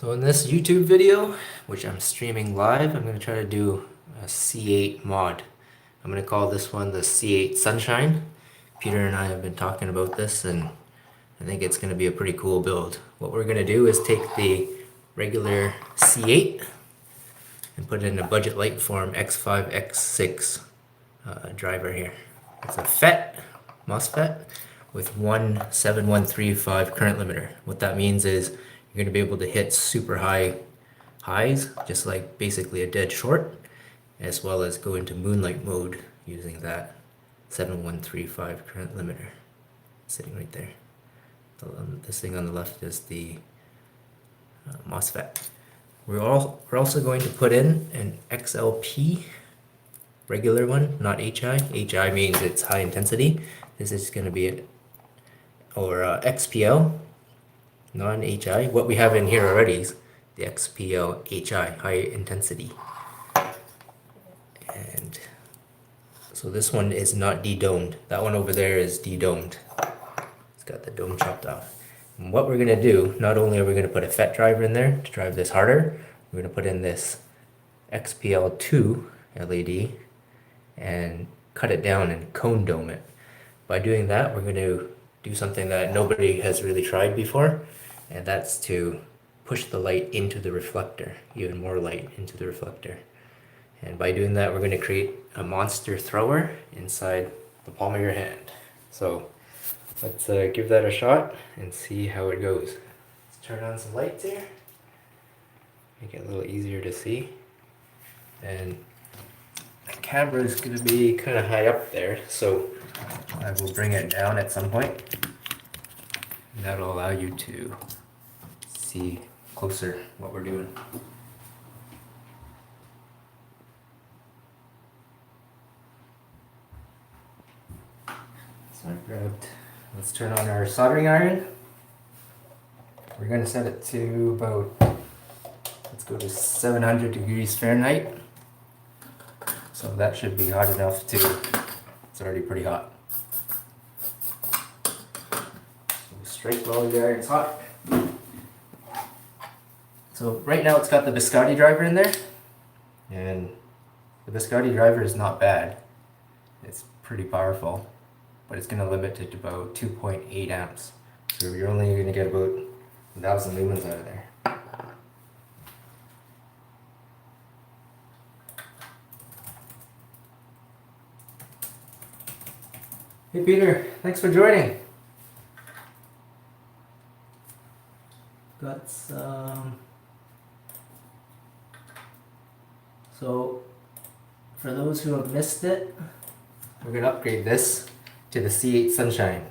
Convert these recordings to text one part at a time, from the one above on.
So in this YouTube video, which I'm streaming live, I'm going to try to do a C8 mod. I'm going to call this one the C8 Sunshine. Peter and I have been talking about this and I think it's going to be a pretty cool build. What we're going to do is take the regular C8 and put it in a budget light form X5, X6 driver here. It's a FET, MOSFET, with 17135 current limiter. What that means is you're going to be able to hit super high highs, just like basically a dead short, as well as go into moonlight mode using that 7135 current limiter sitting right there. This thing on the left is the MOSFET. We're also going to put in an XLP, regular one, not HI. HI means it's high intensity. This is going to be an XPL, non-HI. What we have in here already is the XPL HI, high intensity. And so this one is not dedomed. That one over there is dedomed. It's got the dome chopped off. And what we're going to do, not only are we going to put a FET driver in there to drive this harder, we're going to put in this XPL2 LED and cut it down and cone dome it. By doing that, we're going to do something that nobody has really tried before, and that's to push the light into the reflector, even more light into the reflector. And by doing that, we're going to create a monster thrower inside the palm of your hand. So let's give that a shot and see how it goes. Let's turn on some lights here, make it a little easier to see. And the camera is going to be kind of high up there, so I will bring it down at some point. And that'll allow you to see closer what we're doing. So I grabbed, let's turn on our soldering iron. We're going to set it to about, let's go to 700 degrees Fahrenheit. So that should be hot enough to, it's already pretty hot. So strike while the iron's hot. So right now it's got the Biscotti driver in there. And the Biscotti driver is not bad. It's pretty powerful, but it's going to limit it to about 2.8 amps. So you're only going to get about 1,000 lumens out of there. Hey Peter, thanks for joining. Got some... So, for those who have missed it, we're going to upgrade this to the C8 Sunshine.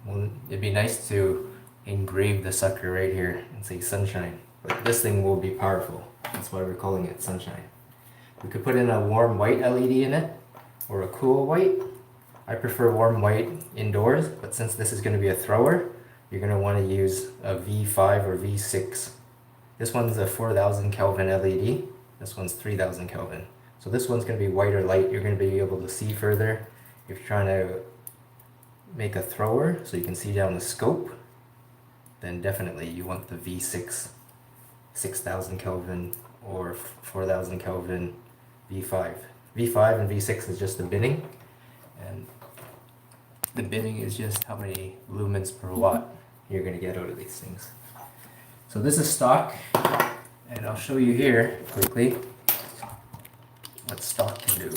Well, it'd be nice to engrave the sucker right here and say Sunshine. But this thing will be powerful. That's why we're calling it Sunshine. We could put in a warm white LED in it, or a cool white. I prefer warm white indoors, but since this is going to be a thrower, you're going to want to use a V5 or V6. This one's a 4000 Kelvin LED. This one's 3000 Kelvin. So this one's going to be whiter light. You're going to be able to see further. If you're trying to make a thrower so you can see down the scope, then definitely you want the V6, 6000 Kelvin or 4000 Kelvin V5. V5 and V6 is just the binning, and the binning is just how many lumens per watt you're going to get out of these things. So this is stock, and I'll show you here quickly what stock can do.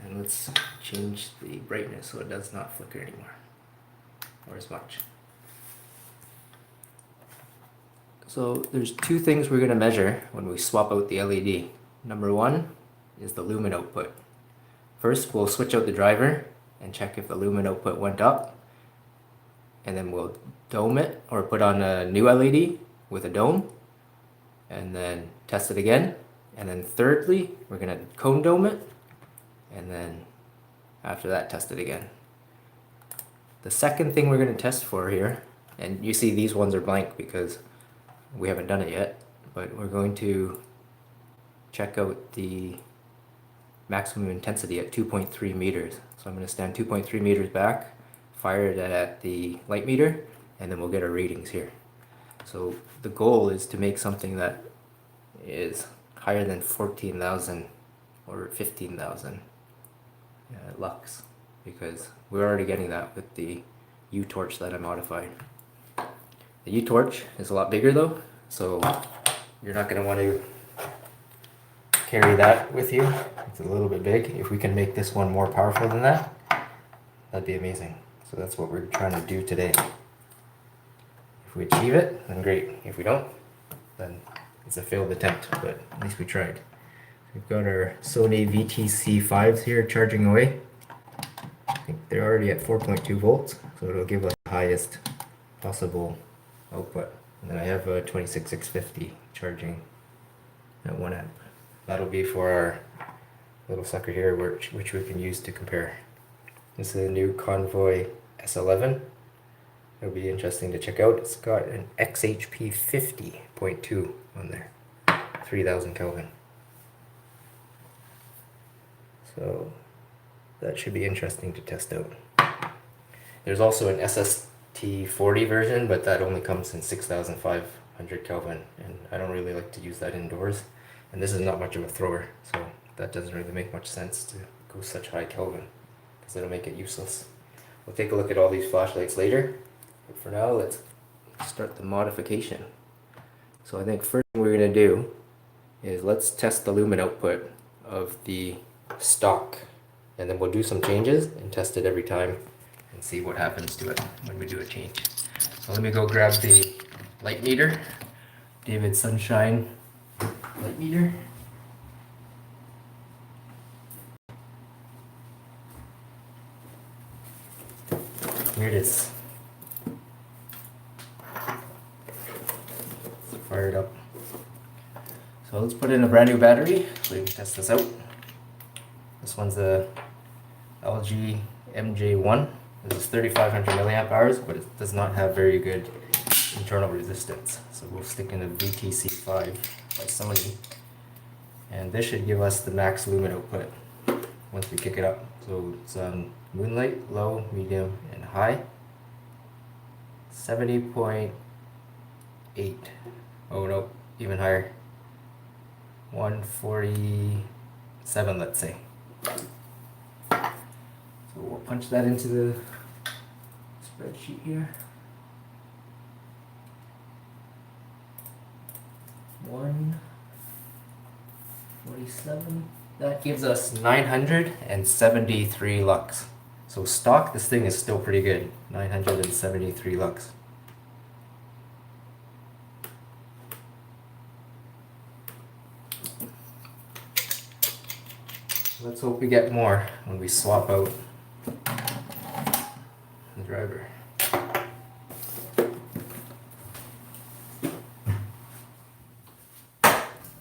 And let's change the brightness so it does not flicker anymore, or as much. So there's two things we're going to measure when we swap out the LED. Number one is the lumen output. First, we'll switch out the driver and check if the lumen output went up, and then we'll dome it or put on a new LED with a dome and then test it again. And then thirdly, we're going to cone dome it, and then after that test it again. The second thing we're going to test for here, and you see these ones are blank because we haven't done it yet, but we're going to check out the maximum intensity at 2.3 meters. So I'm going to stand 2.3 meters back, fire it at the light meter, and then we'll get our ratings here. So the goal is to make something that is higher than 14,000 or 15,000 lux, because we're already getting that with the U-torch that I modified. The U-torch is a lot bigger though, so you're not going to want to carry that with you. It's a little bit big. If we can make this one more powerful than that, that'd be amazing. So that's what we're trying to do today. If we achieve it, then great. If we don't, then it's a failed attempt, but at least we tried. We've got our Sony VTC5s here charging away. I think they're already at 4.2 volts, so it'll give us the highest possible output. And then I have a 26650 charging at 1 amp. That'll be for our little sucker here, which we can use to compare. This is a new Convoy S11. It'll be interesting to check out. It's got an XHP 50.2 on there, 3000 Kelvin. So that should be interesting to test out. There's also an SST40 version, but that only comes in 6500 Kelvin, and I don't really like to use that indoors. And this is not much of a thrower, so that doesn't really make much sense to go such high Kelvin, because it'll make it useless. We'll take a look at all these flashlights later, but for now let's start the modification. So I think first thing we're going to do is let's test the lumen output of the stock, and then we'll do some changes and test it every time and see what happens to it when we do a change. So let me go grab the light meter, David Sunshine light meter. Here it is. Fire it up. So let's put in a brand new battery so we can test this out. This one's the LG MJ1. This is 3500 milliamp hours, but it does not have very good internal resistance. So we'll stick in a VTC5 by Sony, and this should give us the max lumen output once we kick it up. So it's moonlight, low, medium, and high. 70.8. Oh no, even higher. 147, let's say. So we'll punch that into the spreadsheet here. 147. That gives us 973 lux. So stock, this thing is still pretty good. 973 lux. Let's hope we get more when we swap out the driver.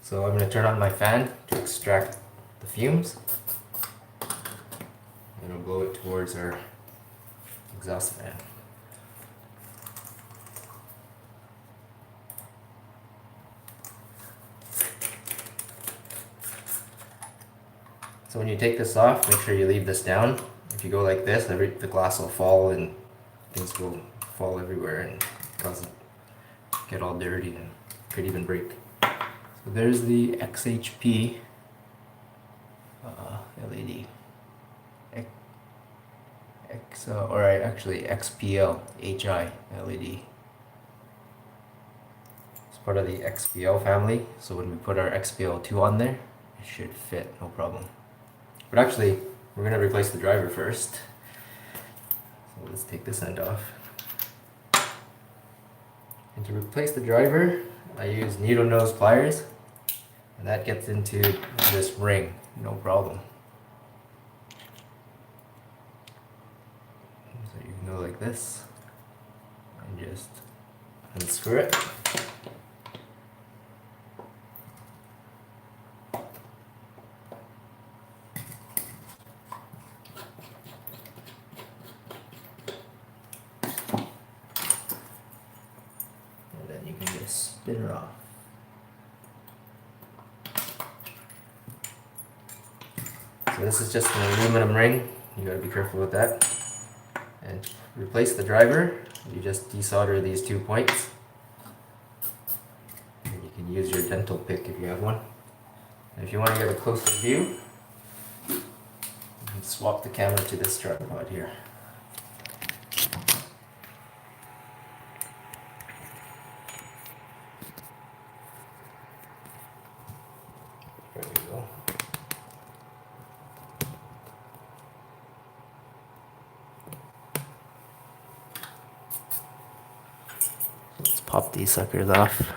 So I'm going to turn on my fan to extract the fumes, and I'll blow it towards our exhaust fan. So when you take this off, make sure you leave this down. If you go like this, the glass will fall and things will fall everywhere and cause it get all dirty and could even break. So there's the XHP LED. Actually XPL HI LED. It's part of the XPL family, so when we put our XPL2 on there, it should fit no problem. But actually, we're going to replace the driver first. So let's take this end off. And to replace the driver, I use needle nose pliers, and that gets into this ring, no problem. So you can go like this and just unscrew it. Spin her off. So this is just an aluminum ring. You gotta be careful with that. And to replace the driver, You just desolder these 2 points. And you can use your dental pick if you have one. And if you want to get a closer view, you can swap the camera to this tripod here. There we go. Let's pop these suckers off.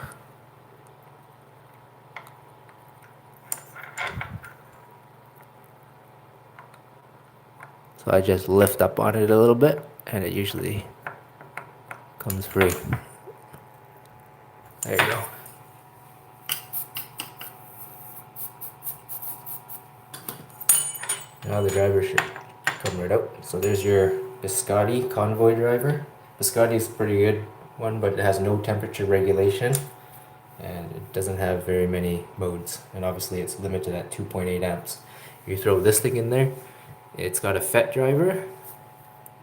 So I just lift up on it a little bit and it usually comes free. There you go. Now the driver should come right out. So there's your Biscotti convoy driver. Biscotti is a pretty good one, but it has no temperature regulation and it doesn't have very many modes, and obviously it's limited at 2.8 amps. You throw this thing in there, it's got a FET driver,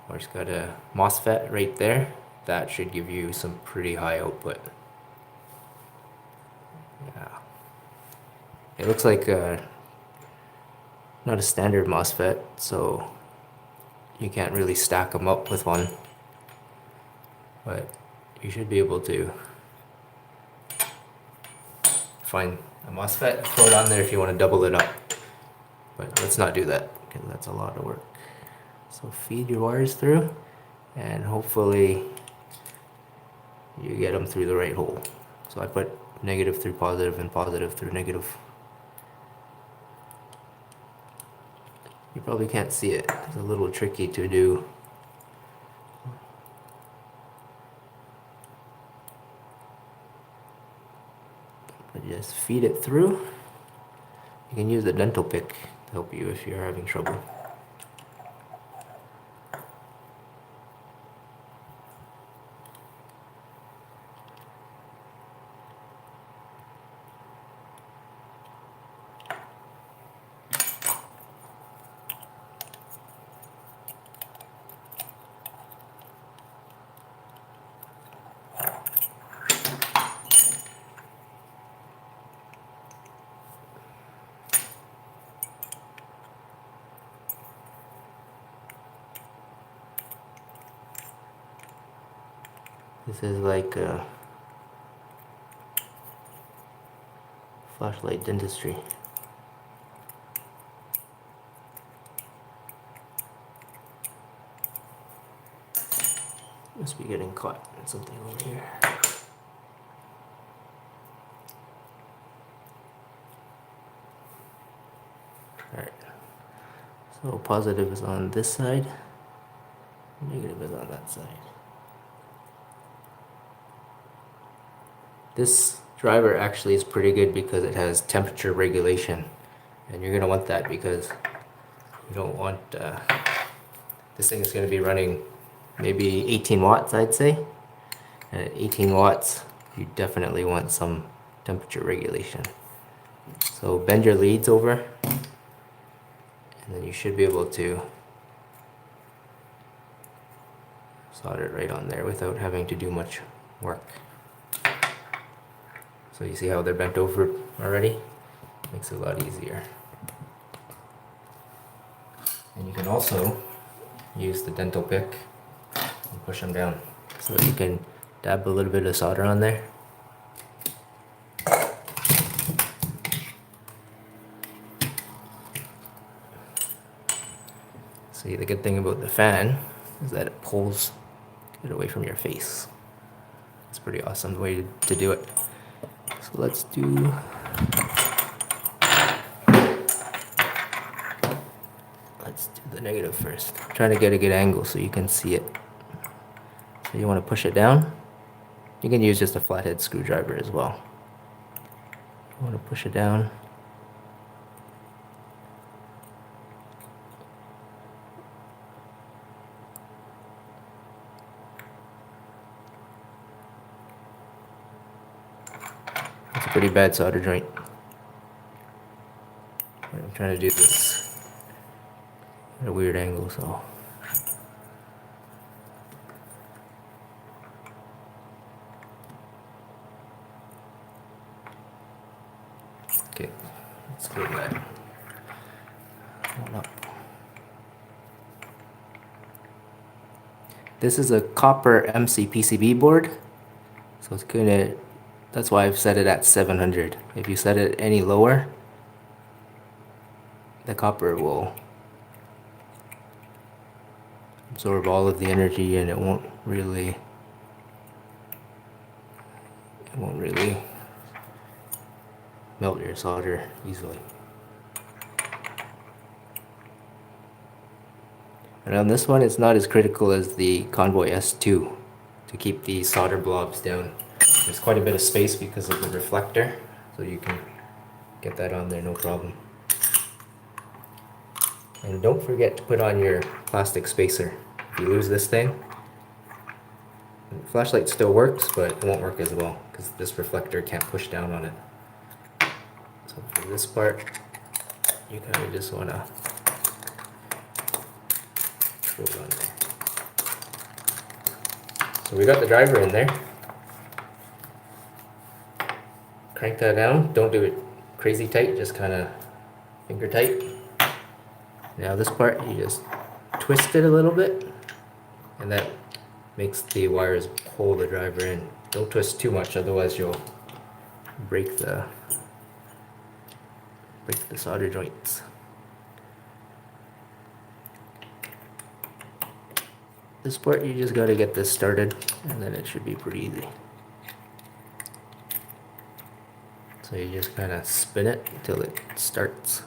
or it's got a MOSFET right there. That should give you some pretty high output. Yeah, it looks like not a standard MOSFET, so you can't really stack them up with one, but you should be able to find a MOSFET, throw it on there if you want to double it up, but let's not do that because that's a lot of work. So feed your wires through and hopefully you get them through the right hole. So I put negative through positive and positive through negative. You probably can't see it, it's a little tricky to do. But just feed it through. You can use the dental pick to help you if you're having trouble. This is like flashlight dentistry. Must be getting caught in something over here. Alright, so positive is on this side, negative is on that side. This driver actually is pretty good because it has temperature regulation, and you're going to want that because you don't want this thing is going to be running maybe 18 watts, I'd say, and at 18 watts you definitely want some temperature regulation. So bend your leads over and then you should be able to solder it right on there without having to do much work. So you see how they're bent over already? Makes it a lot easier. And you can also use the dental pick and push them down. So you can dab a little bit of solder on there. See, the good thing about the fan is that it pulls it away from your face. It's a pretty awesome way to do it. So let's do the negative first. I'm trying to get a good angle so you can see it. So you want to push it down. You can use just a flathead screwdriver as well. You want to push it down. It's a pretty bad solder joint. I'm trying to do this at a weird angle, so. Okay, let's go that one up. This is a copper MC PCB board, so it's gonna, that's why I've set it at 700. If you set it any lower, the copper will absorb all of the energy and it won't really melt your solder easily. And on this one, it's not as critical as the Convoy S2 to keep the solder blobs down. There's quite a bit of space because of the reflector, so you can get that on there no problem. And don't forget to put on your plastic spacer. If you lose this thing, the flashlight still works, but it won't work as well because this reflector can't push down on it. So for this part, you kind of just want to throw it on there. So we got the driver in there. Crank that down. Don't do it crazy tight, just kind of finger tight. Now this part, you just twist it a little bit, and that makes the wires pull the driver in. Don't twist too much, otherwise you'll break the solder joints. This part, you just gotta get this started, and then it should be pretty easy. So you just kind of spin it until it starts.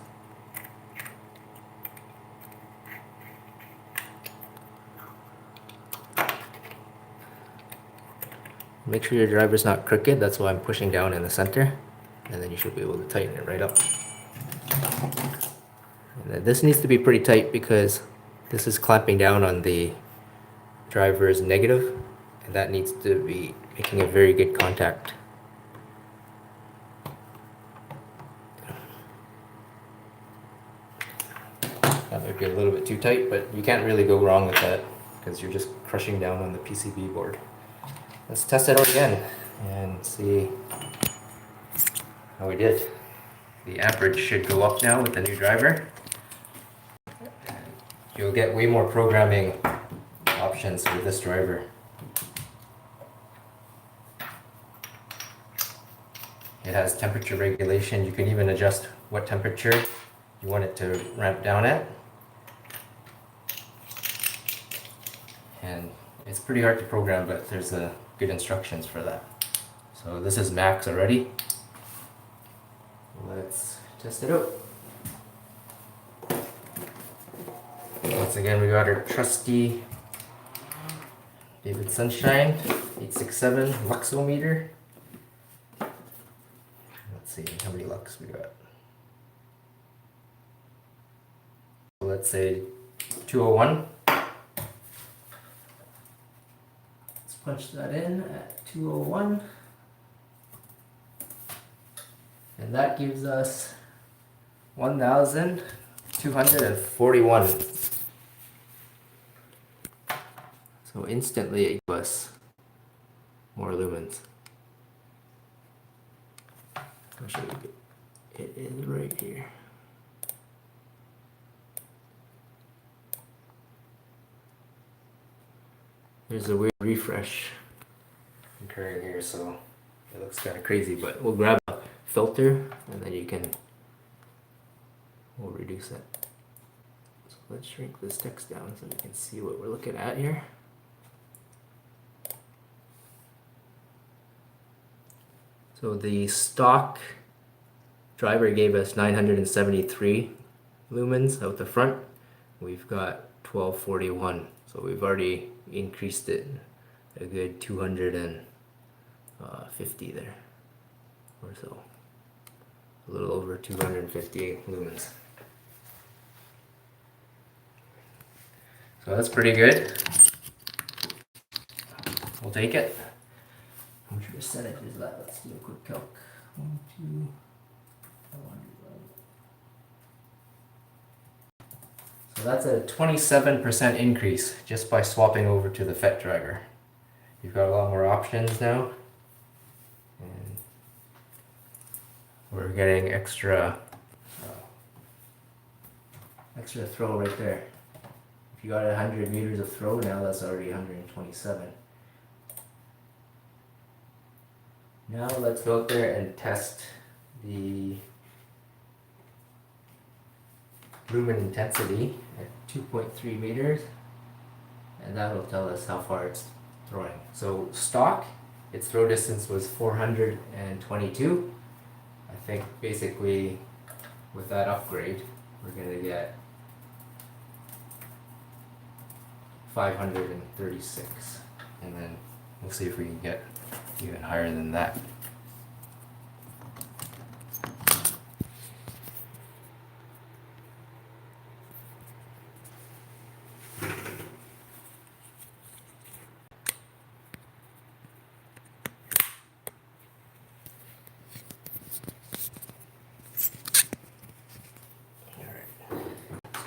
Make sure your driver's not crooked, that's why I'm pushing down in the center, and then you should be able to tighten it right up. And then this needs to be pretty tight because this is clamping down on the driver's negative, and that needs to be making a very good contact. That might be a little bit too tight, but you can't really go wrong with that because you're just crushing down on the PCB board. Let's test it out again and see how we did. The amperage should go up now with the new driver. You'll get way more programming options with this driver. It has temperature regulation. You can even adjust what temperature you want it to ramp down at. And it's pretty hard to program, but there's good instructions for that. So this is max already. Let's test it out. Once again, we got our trusty David Sunshine 867 luxometer. Let's see how many lux we got. So let's say 201. Let's punch that in at 201. And that gives us 1,241. So instantly it gives us more lumens. I'll show you. It is right here. There's a weird refresh occurring here, so it looks kind of crazy, but we'll grab a filter and then we'll reduce it. So let's shrink this text down so we can see what we're looking at here. So the stock driver gave us 973 lumens out the front. We've got 1241, so we've already increased it a good 250 there or so. A little over 258 lumens. So that's pretty good. We'll take it. How much percentage is that? Let's do a quick calc. 1, 2, 400. So that's a 27% increase just by swapping over to the FET driver. You've got a lot more options now. And we're getting extra throw right there. If you got 100 meters of throw, now that's already 127. Now let's go out there and test the lumen intensity at 2.3 meters, and that will tell us how far it's throwing. So stock, its throw distance was 422. I think basically with that upgrade we're going to get 536, and then we'll see if we can get even higher than that.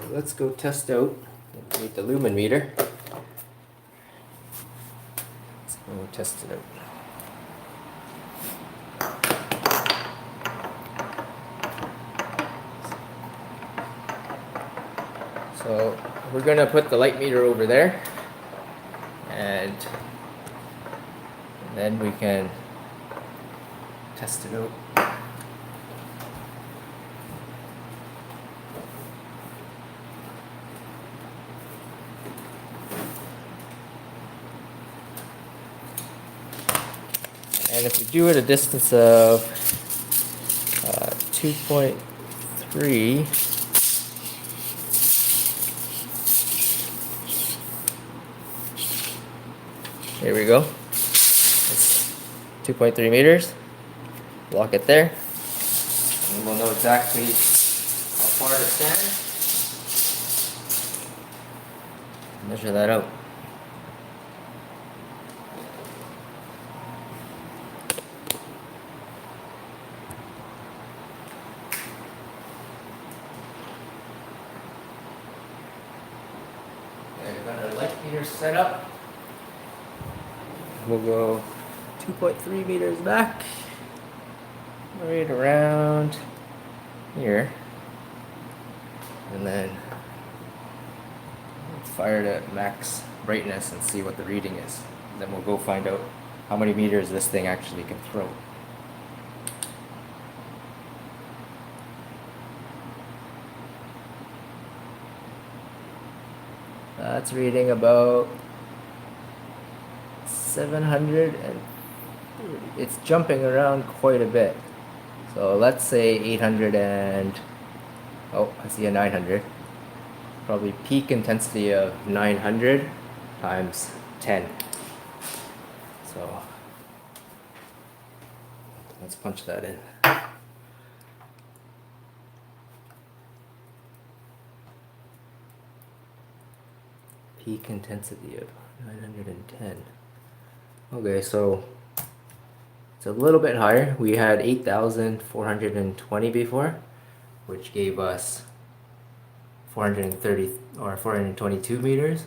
Let's go test out with the lumen meter. Let's go test it out. So we're gonna put the light meter over there, and then we can test it out. And if we do at a distance of 2.3, here we go. It's 2.3 meters. Lock it there, and we'll know exactly how far to stand. Measure that out. Got our light meter set up. We'll go 2.3 meters back, right around here, and then let's fire it at max brightness and see what the reading is. Then we'll go find out how many meters this thing actually can throw. That's reading about 700, and it's jumping around quite a bit. So let's say 800 and, oh, I see a 900. Probably peak intensity of 900 times 10. So let's punch that in. Peak intensity of 910. Okay, so it's a little bit higher. We had 8,420 before, which gave us 430 or 422 meters.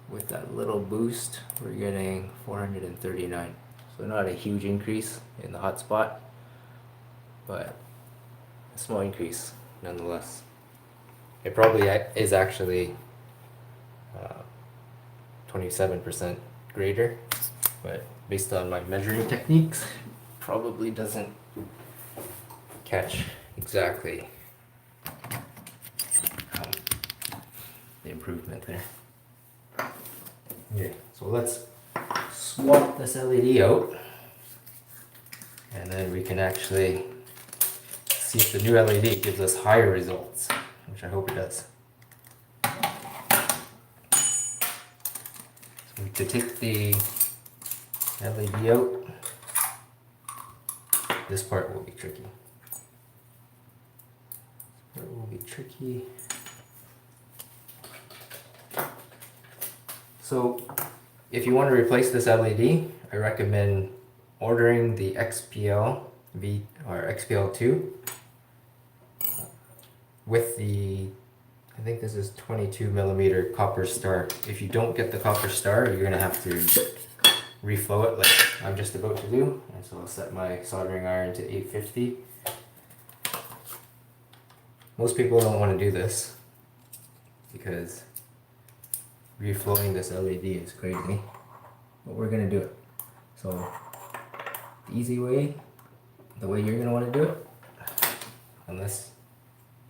With that little boost, we're getting 439. So not a huge increase in the hotspot, but a small increase nonetheless. It probably is actually 27% greater, but based on my measuring techniques, probably doesn't catch exactly the improvement there. Okay, so let's swap this LED out, and then we can actually see if the new LED gives us higher results, which I hope it does. To take the LED out, this part will be tricky. So if you want to replace this LED, I recommend ordering the XPL XPL2 with the, I think this is 22mm copper star. If you don't get the copper star, you're going to have to reflow it like I'm just about to do. And so I'll set my soldering iron to 850 Most people don't want to do this because reflowing this LED is crazy, but we're gonna do it. So the easy way, the way you're gonna want to do it, unless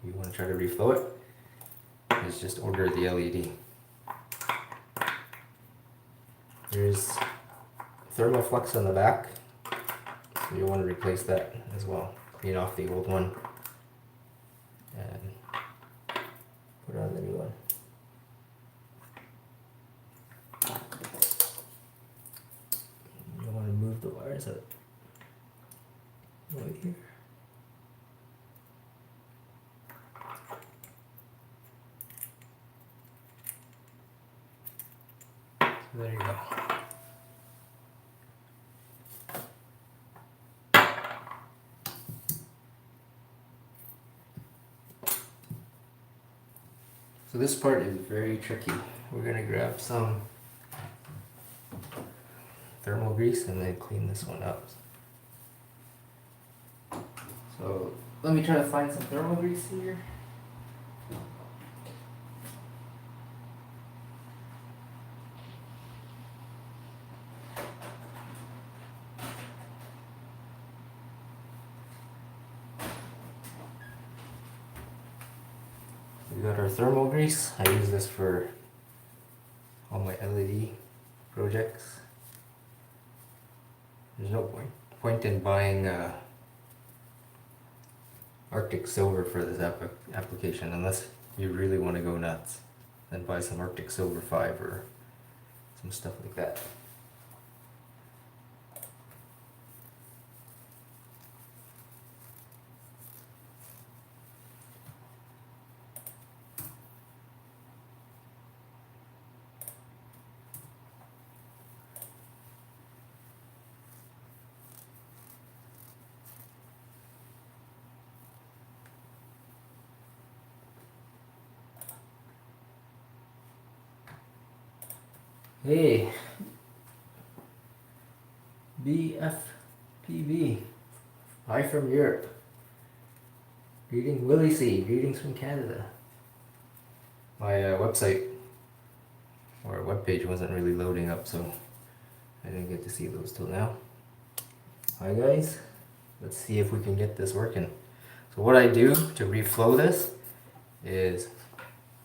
you want to try to reflow it, is just order the LED. There's thermal flux on the back, so you'll want to replace that as well. Clean off the old one and put on the new one. You want to move the wires out right here. So there you go. So this part is very tricky. We're gonna grab some thermal grease and then clean this one up. So let me try to find some thermal grease here. We got our thermal grease. I use this for all my LED projects. There's no point in buying Arctic Silver for this application unless you really want to go nuts. Then buy some Arctic Silver 5 or some stuff like that. Hey, BFPB, hi from Europe. Greeting Willie C, greetings from Canada. My website or webpage wasn't really loading up, so I didn't get to see those till now. Hi guys, let's see if we can get this working. So what I do to reflow this is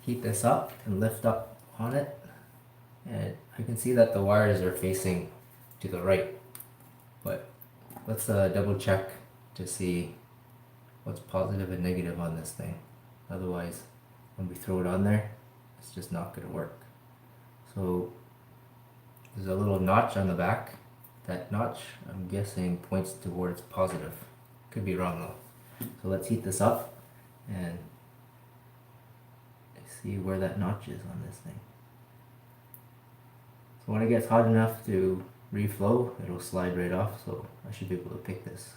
heat this up and lift up on it. And I can see that the wires are facing to the right, but let's double check to see what's positive and negative on this thing. Otherwise, when we throw it on there, it's just not going to work. So there's a little notch on the back. That notch, I'm guessing, points towards positive. Could be wrong though. So let's heat this up and see where that notch is on this thing. So when it gets hot enough to reflow, it'll slide right off, so I should be able to pick this.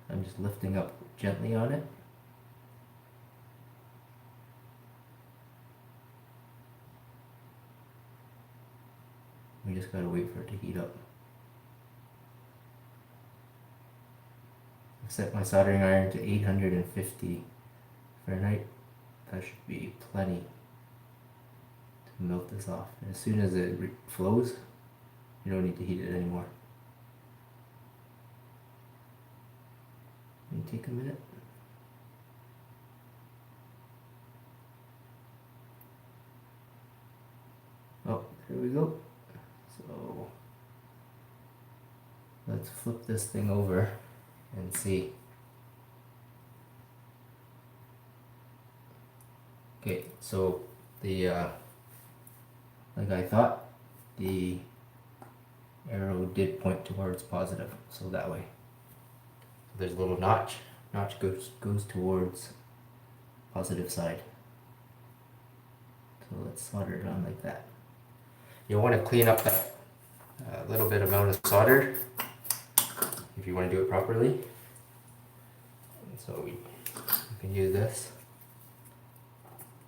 I'm just lifting up gently on it. We just gotta wait for it to heat up. I've set my soldering iron to 850 Fahrenheit. That should be plenty to melt this off. And as soon as it flows, you don't need to heat it anymore. May take a minute. Oh, there we go. So let's flip this thing over and see. Okay, so the like I thought, the arrow did point towards positive, so that way. There's a little notch. Notch goes towards positive side. So let's solder it on like that. You'll want to clean up that little bit amount of solder if you want to do it properly. And so we can use this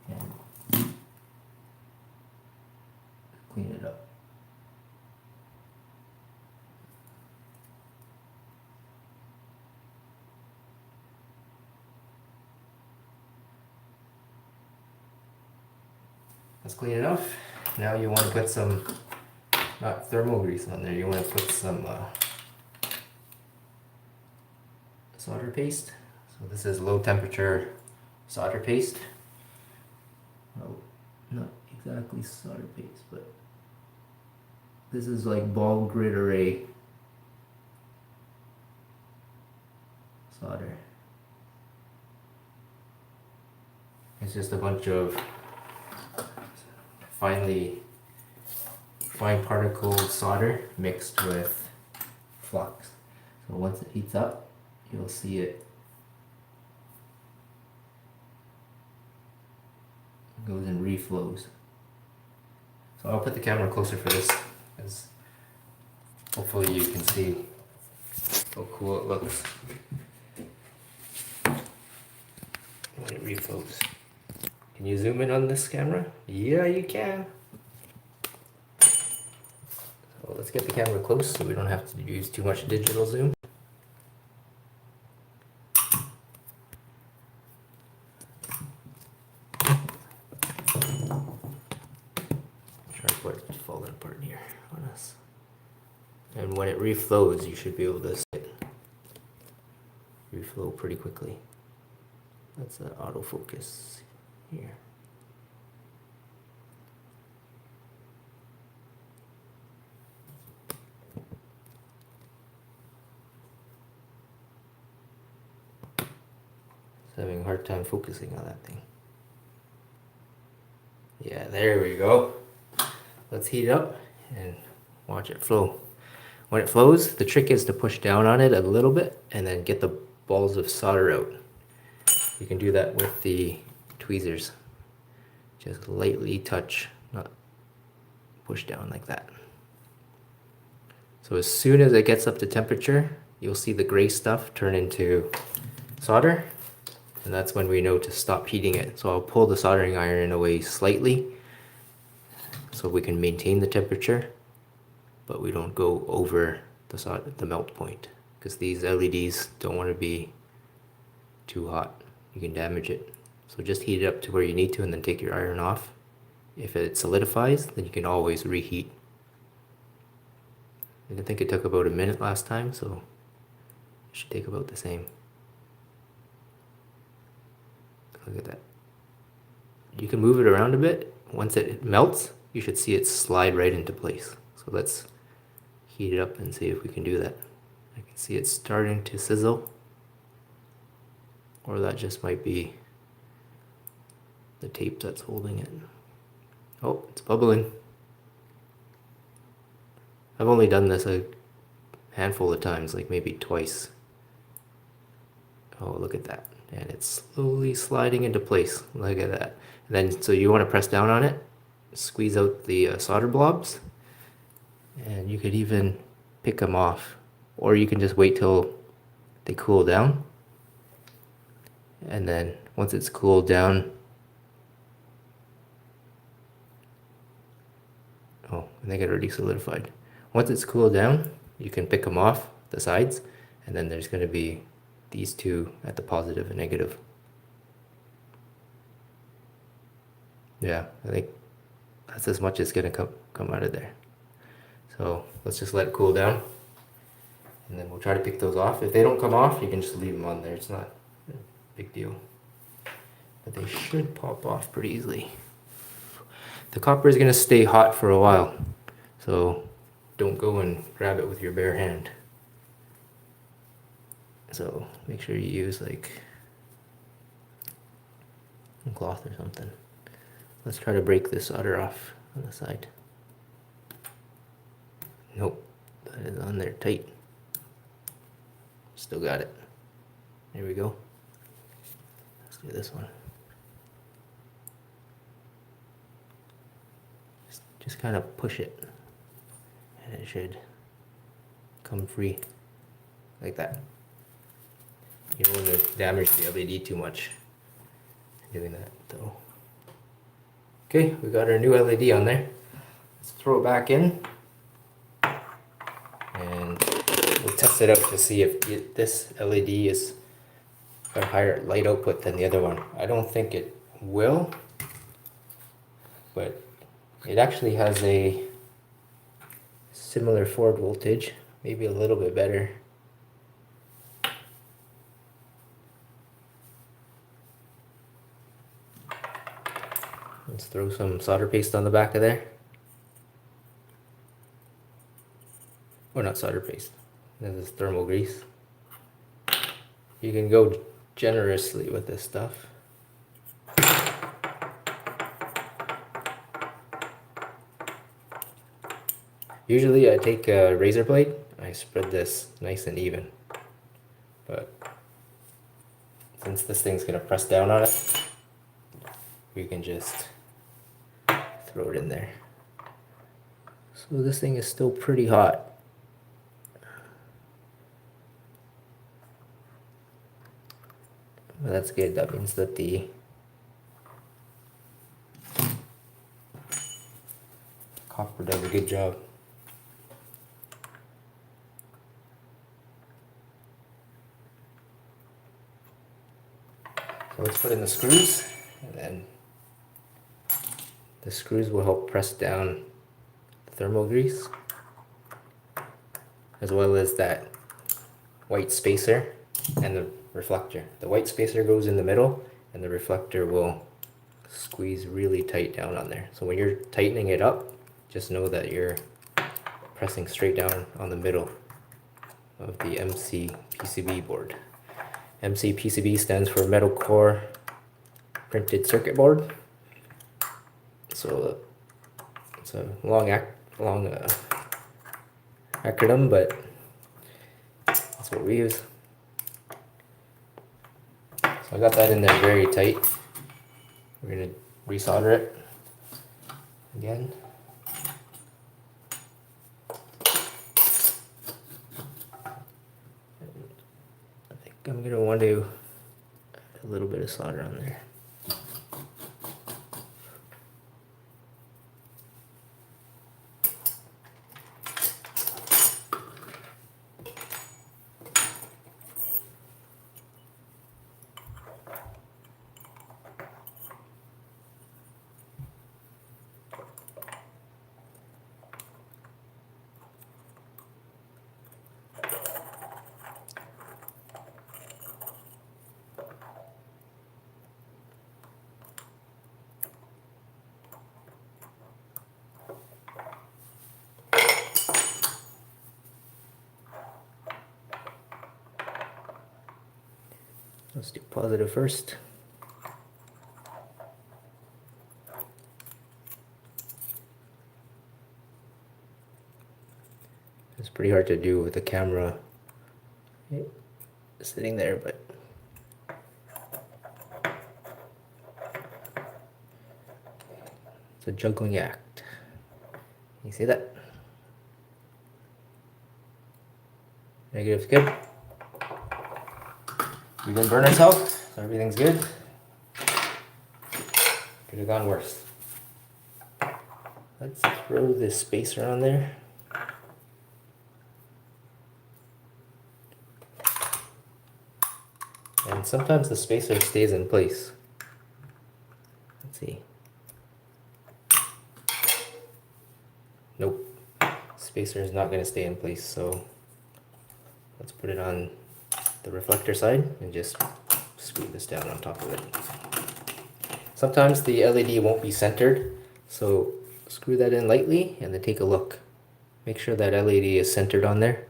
and clean it up. That's clean enough. Now you want to put some, not thermal grease on there, you want to put some solder paste. So this is low temperature solder paste. Well, not exactly solder paste, but this is like ball grid array solder. It's just a bunch of fine particled solder mixed with flux. So once it heats up, you'll see it goes in reflows. So I'll put the camera closer for this, because hopefully you can see how cool it looks when it reflows. Can you zoom in on this camera? Yeah, you can. So let's get the camera close so we don't have to use too much digital zoom. Tripod's falling apart here on us. And when it reflows, you should be able to see it reflow pretty quickly. That's an autofocus here. It's having a hard time focusing on that thing. Yeah, there we go. Let's heat it up and watch it flow. When it flows, the trick is to push down on it a little bit and then get the balls of solder out. You can do that with the tweezers. Just lightly touch, not push down like that. So as soon as it gets up to temperature, you'll see the gray stuff turn into solder, and that's when we know to stop heating it. So I'll pull the soldering iron away slightly so we can maintain the temperature, but we don't go over the melt point, because these LEDs don't want to be too hot. You can damage it. So just heat it up to where you need to and then take your iron off. If it solidifies, then you can always reheat. I think it took about a minute last time, so it should take about the same. Look at that. You can move it around a bit. Once it melts, you should see it slide right into place. So let's heat it up and see if we can do that. I can see it starting to sizzle. Or that just might be the tape that's holding it. Oh, it's bubbling. I've only done this a handful of times, like maybe twice. Oh, look at that. And it's slowly sliding into place. Look at that. And then, so you want to press down on it, squeeze out the solder blobs, and you could even pick them off. Or you can just wait till they cool down. And then once it's cooled down, oh, I think it already solidified. Once it's cooled down, you can pick them off the sides, and then there's going to be these two at the positive and negative. Yeah, I think that's as much as going to come out of there. So let's just let it cool down, and then we'll try to pick those off. If they don't come off, you can just leave them on there. It's not a big deal. But they should pop off pretty easily. The copper is going to stay hot for a while, so don't go and grab it with your bare hand. So make sure you use like a cloth or something. Let's try to break this solder off on the side. Nope, that is on there tight. Still got it. There we go. Let's do this one. Just kind of push it, and it should come free like that. You don't want to damage the LED too much doing that though. Okay, we got our new LED on there. Let's throw it back in and we'll test it out to see if this LED is a higher light output than the other one. I don't think it will. but it actually has a similar forward voltage, maybe a little bit better. Let's throw some solder paste on the back of there. Or not solder paste, this is thermal grease. You can go generously with this stuff. Usually I take a razor blade, I spread this nice and even. But since this thing's gonna press down on it, we can just throw it in there. So this thing is still pretty hot. Well, that's good, that means that the copper does a good job. So let's put in the screws, and then the screws will help press down the thermal grease, as well as that white spacer and the reflector. The white spacer goes in the middle, and the reflector will squeeze really tight down on there. So when you're tightening it up, just know that you're pressing straight down on the middle of the MC PCB board. MC PCB stands for metal core printed circuit board. So it's a long acronym, but that's what we use. So I got that in there very tight. We're gonna resolder it again. I think I'm gonna want to add a little bit of solder on there. Let's do positive first. It's pretty hard to do with the camera sitting there, but it's a juggling act. You see that? Negative's good. We didn't burn ourselves, so everything's good. Could have gone worse. Let's throw this spacer on there. And sometimes the spacer stays in place. Let's see. Nope. Spacer is not going to stay in place, so let's put it on the reflector side and just screw this down on top of it. Sometimes the LED won't be centered, so screw that in lightly and then take a look. Make sure that LED is centered on there,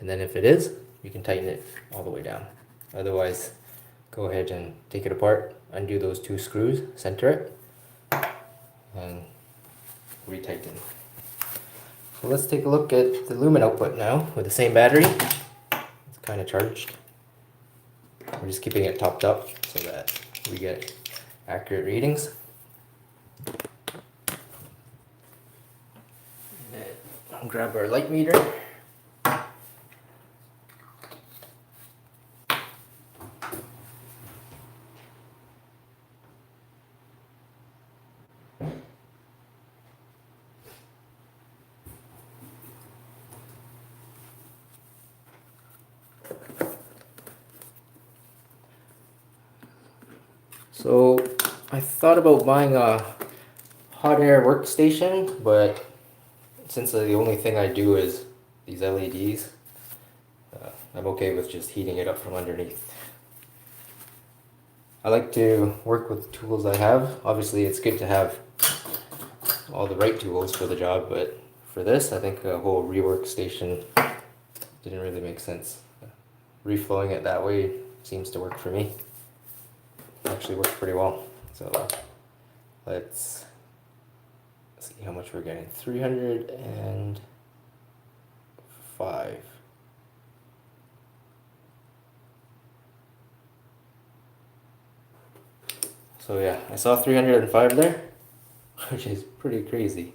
and then if it is, you can tighten it all the way down. Otherwise, go ahead and take it apart, undo those two screws, center it, and retighten. So let's take a look at the lumen output now with the same battery. It's kind of charged. We're just keeping it topped up so that we get accurate readings. I'll grab our light meter. So I thought about buying a hot air workstation, but since the only thing I do is these LEDs, I'm okay with just heating it up from underneath. I like to work with tools I have. Obviously it's good to have all the right tools for the job, but for this I think a whole rework station didn't really make sense. Reflowing it that way seems to work for me. It actually works pretty well. So let's see how much we're getting. 305. So yeah, I saw 305 there, which is pretty crazy.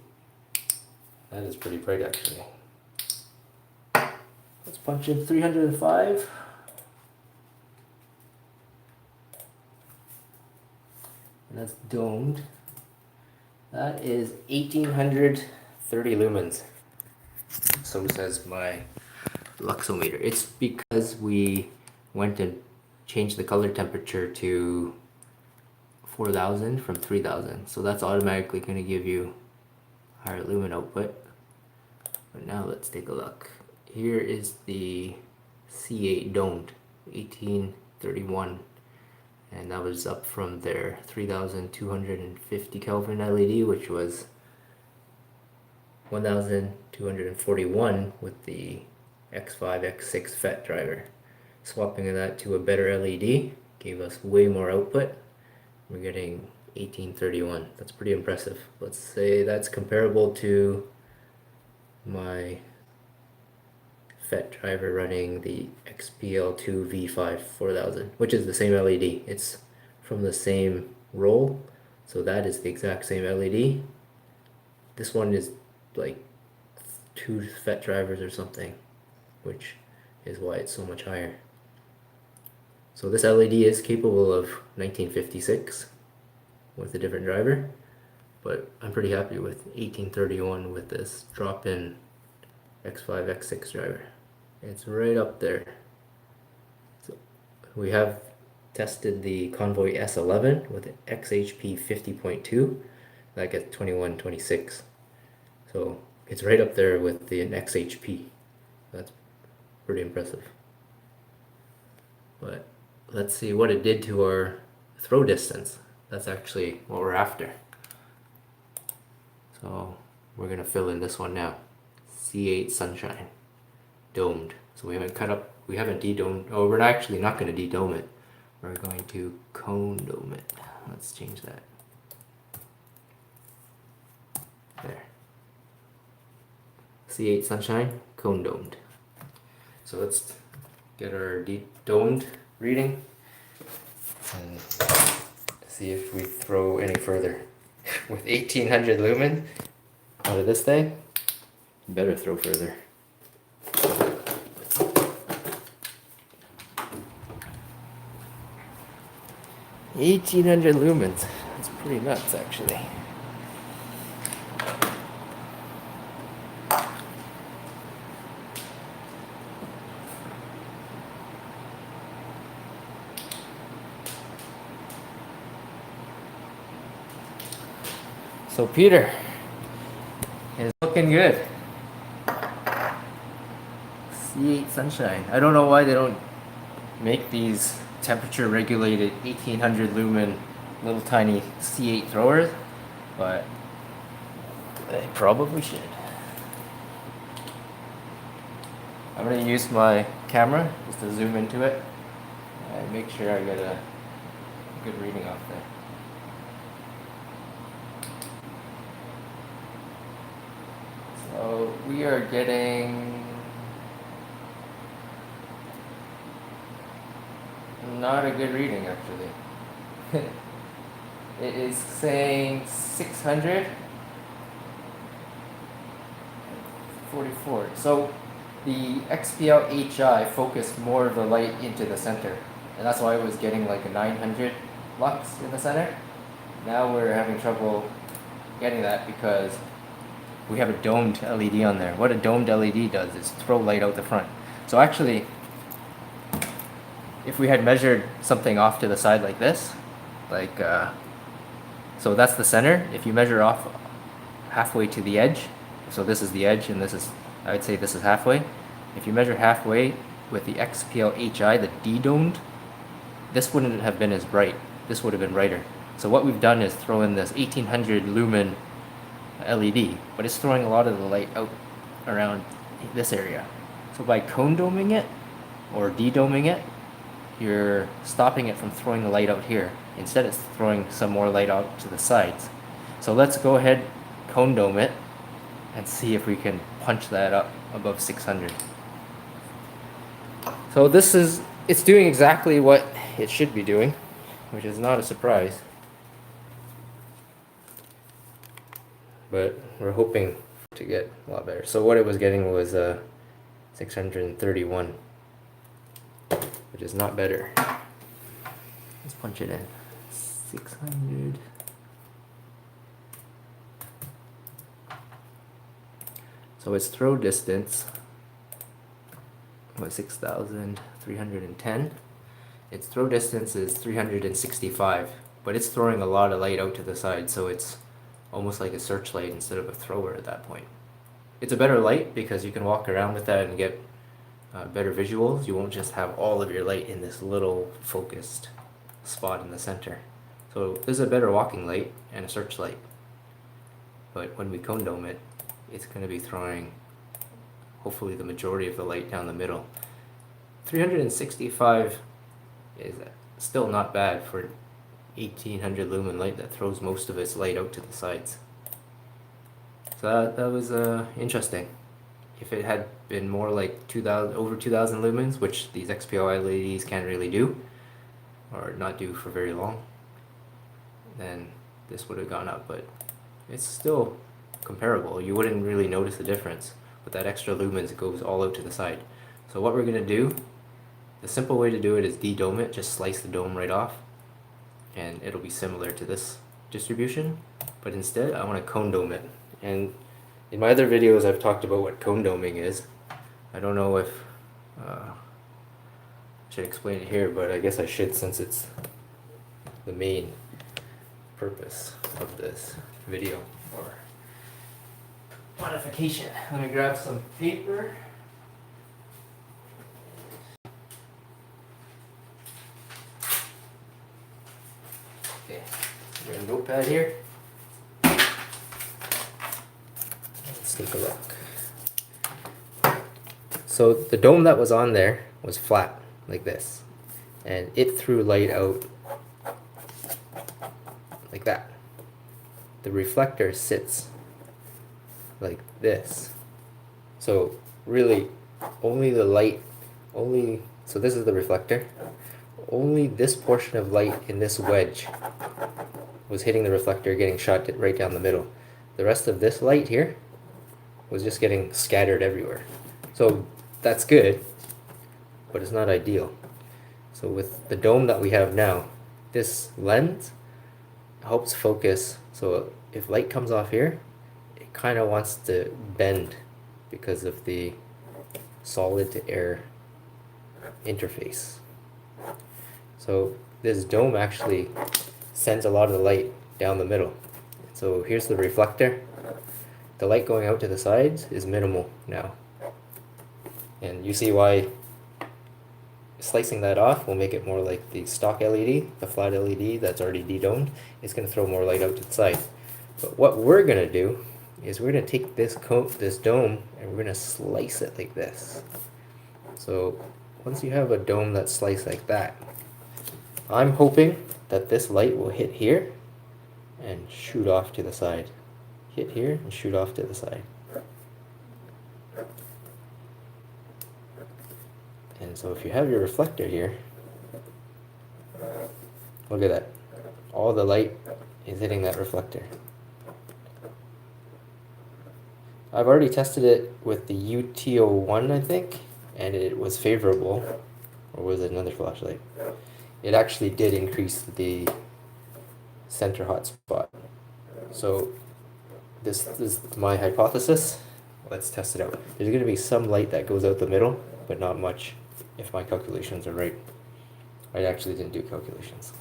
That is pretty bright actually. Let's punch in 305. And that's domed. That is 1830 lumens. So says my luxometer. It's because we went and changed the color temperature to 4000 from 3000. So that's automatically going to give you higher lumen output. But now let's take a look. Here is the C8 domed 1831. And that was up from their 3250 Kelvin LED, which was 1241 with the X5, X6 FET driver. Swapping that to a better LED gave us way more output. We're getting 1831. That's pretty impressive. Let's say that's comparable to my FET driver running the XPL V5 4000, which is the same LED. It's from the same roll, so that is the exact same LED. This one is like 2 FET drivers or something, which is why it's so much higher. So this LED is capable of 1956 with a different driver, but I'm pretty happy with 1831 with this drop-in X5, X6 driver. It's right up there. So we have tested the Convoy S11 with XHP 50.2. That gets 2126. So it's right up there with the XHP. That's pretty impressive. But let's see what it did to our throw distance. That's actually what we're after. So we're gonna fill in this one now. C8 Sunshine, domed. So we haven't de-domed. Oh, we're actually not gonna de-dome it. We're going to cone dome it. Let's change that. There. C8 Sunshine, cone domed. So let's get our de-domed reading and see if we throw any further. With 1800 lumen out of this thing, better throw further. $1,800 lumens. That's pretty nuts, actually. So Peter is looking good. C8 Sunshine. I don't know why they don't make these temperature regulated 1800 lumen little tiny C8 throwers, but they probably should. I'm going to use my camera just to zoom into it and make sure I get a good reading off there. So we are getting not a good reading actually. It is saying 644. So the XPL HI focused more of the light into the center, and that's why I was getting like a 900 lux in the center. Now we're having trouble getting that because we have a domed LED on there. What a domed LED does is throw light out the front. So actually, if we had measured something off to the side like this, like so that's the center. If you measure off halfway to the edge. So this is the edge, and this is, I would say this is halfway. If you measure halfway with the XPL HI, the Dedomed, this wouldn't have been as bright. This would have been brighter. So what we've done is throw in this 1800 lumen LED, but it's throwing a lot of the light out around this area. So by cone doming it or de-doming it, you're stopping it from throwing the light out here. Instead, it's throwing some more light out to the sides. So let's go ahead, cone dome it, and see if we can punch that up above 600. So this is, it's doing exactly what it should be doing, which is not a surprise. But we're hoping to get a lot better. So what it was getting was 631, which is not better. Let's punch it in. 600. So its throw distance was 6,310. Its throw distance is 365, but it's throwing a lot of light out to the side, so it's almost like a searchlight instead of a thrower at that point. It's a better light because you can walk around with that and get better visuals. You won't just have all of your light in this little focused spot in the center. So this is a better walking light and a searchlight. But when we cone dome it, it's going to be throwing hopefully the majority of the light down the middle. 365 is still not bad for 1800 lumen light that throws most of its light out to the sides. So that was interesting. If it had been more like 2000, over 2000 lumens, which these XPL LEDs can't really do, or not do for very long, then this would have gone up, but it's still comparable. You wouldn't really notice the difference. With that extra lumens, it goes all out to the side. So what we're going to do, the simple way to do it is de-dome it, just slice the dome right off, and it'll be similar to this distribution, but instead I want to cone dome it. And in my other videos I've talked about what cone doming is. I don't know if I should explain it here, but I guess I should since it's the main purpose of this video or modification. Let me grab some paper. Okay, we got a notepad here. Let's take a look. So the dome that was on there was flat, like this, and it threw light out like that. The reflector sits like this. So really only the light, so this is the reflector, only this portion of light in this wedge was hitting the reflector, getting shot right down the middle. The rest of this light here was just getting scattered everywhere. So that's good, but it's not ideal. So with the dome that we have now, this lens helps focus. So if light comes off here, it kind of wants to bend because of the solid to air interface. So this dome actually sends a lot of the light down the middle. So here's the reflector. The light going out to the sides is minimal now. And you see why slicing that off will make it more like the stock LED, the flat LED that's already de-domed. It's going to throw more light out to the side. But what we're going to do is we're going to take this dome and we're going to slice it like this. So once you have a dome that's sliced like that, I'm hoping that this light will hit here and shoot off to the side. Hit here and shoot off to the side. And so if you have your reflector here, look at that. All the light is hitting that reflector. I've already tested it with the UT01, I think, and it was favorable. Or was it another flashlight? It actually did increase the center hotspot. So this is my hypothesis. Let's test it out. There's going to be some light that goes out the middle, but not much if my calculations are right. I actually didn't do calculations,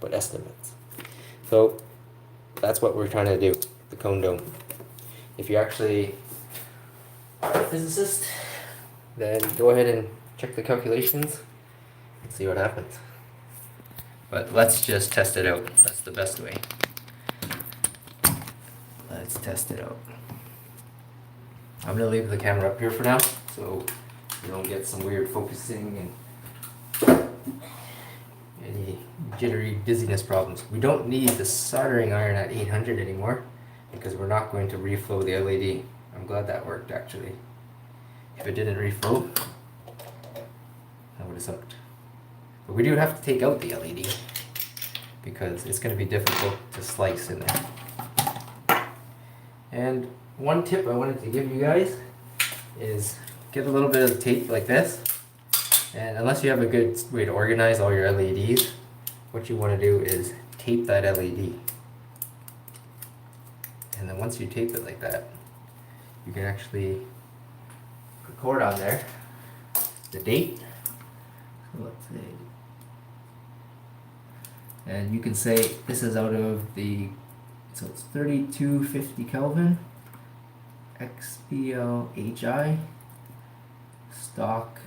but estimates. So that's what we're trying to do, the cone dome. if you actually are a physicist, then go ahead and check the calculations and see what happens. But let's just test it out. That's the best way. Let's test it out. I'm gonna leave the camera up here for now, so you don't get some weird focusing and any jittery dizziness problems. We don't need the soldering iron at 800 anymore because we're not going to reflow the LED. I'm glad that worked actually. If it didn't reflow, that would have sucked. But we do have to take out the LED because it's going to be difficult to slice in there. And one tip I wanted to give you guys is get a little bit of tape like this, and unless you have a good way to organize all your LEDs, what you want to do is tape that LED. And then once you tape it like that, you can actually record on there the date. So let's see. And you can say this is out of the, so it's 3250 Kelvin, XPL HI, stock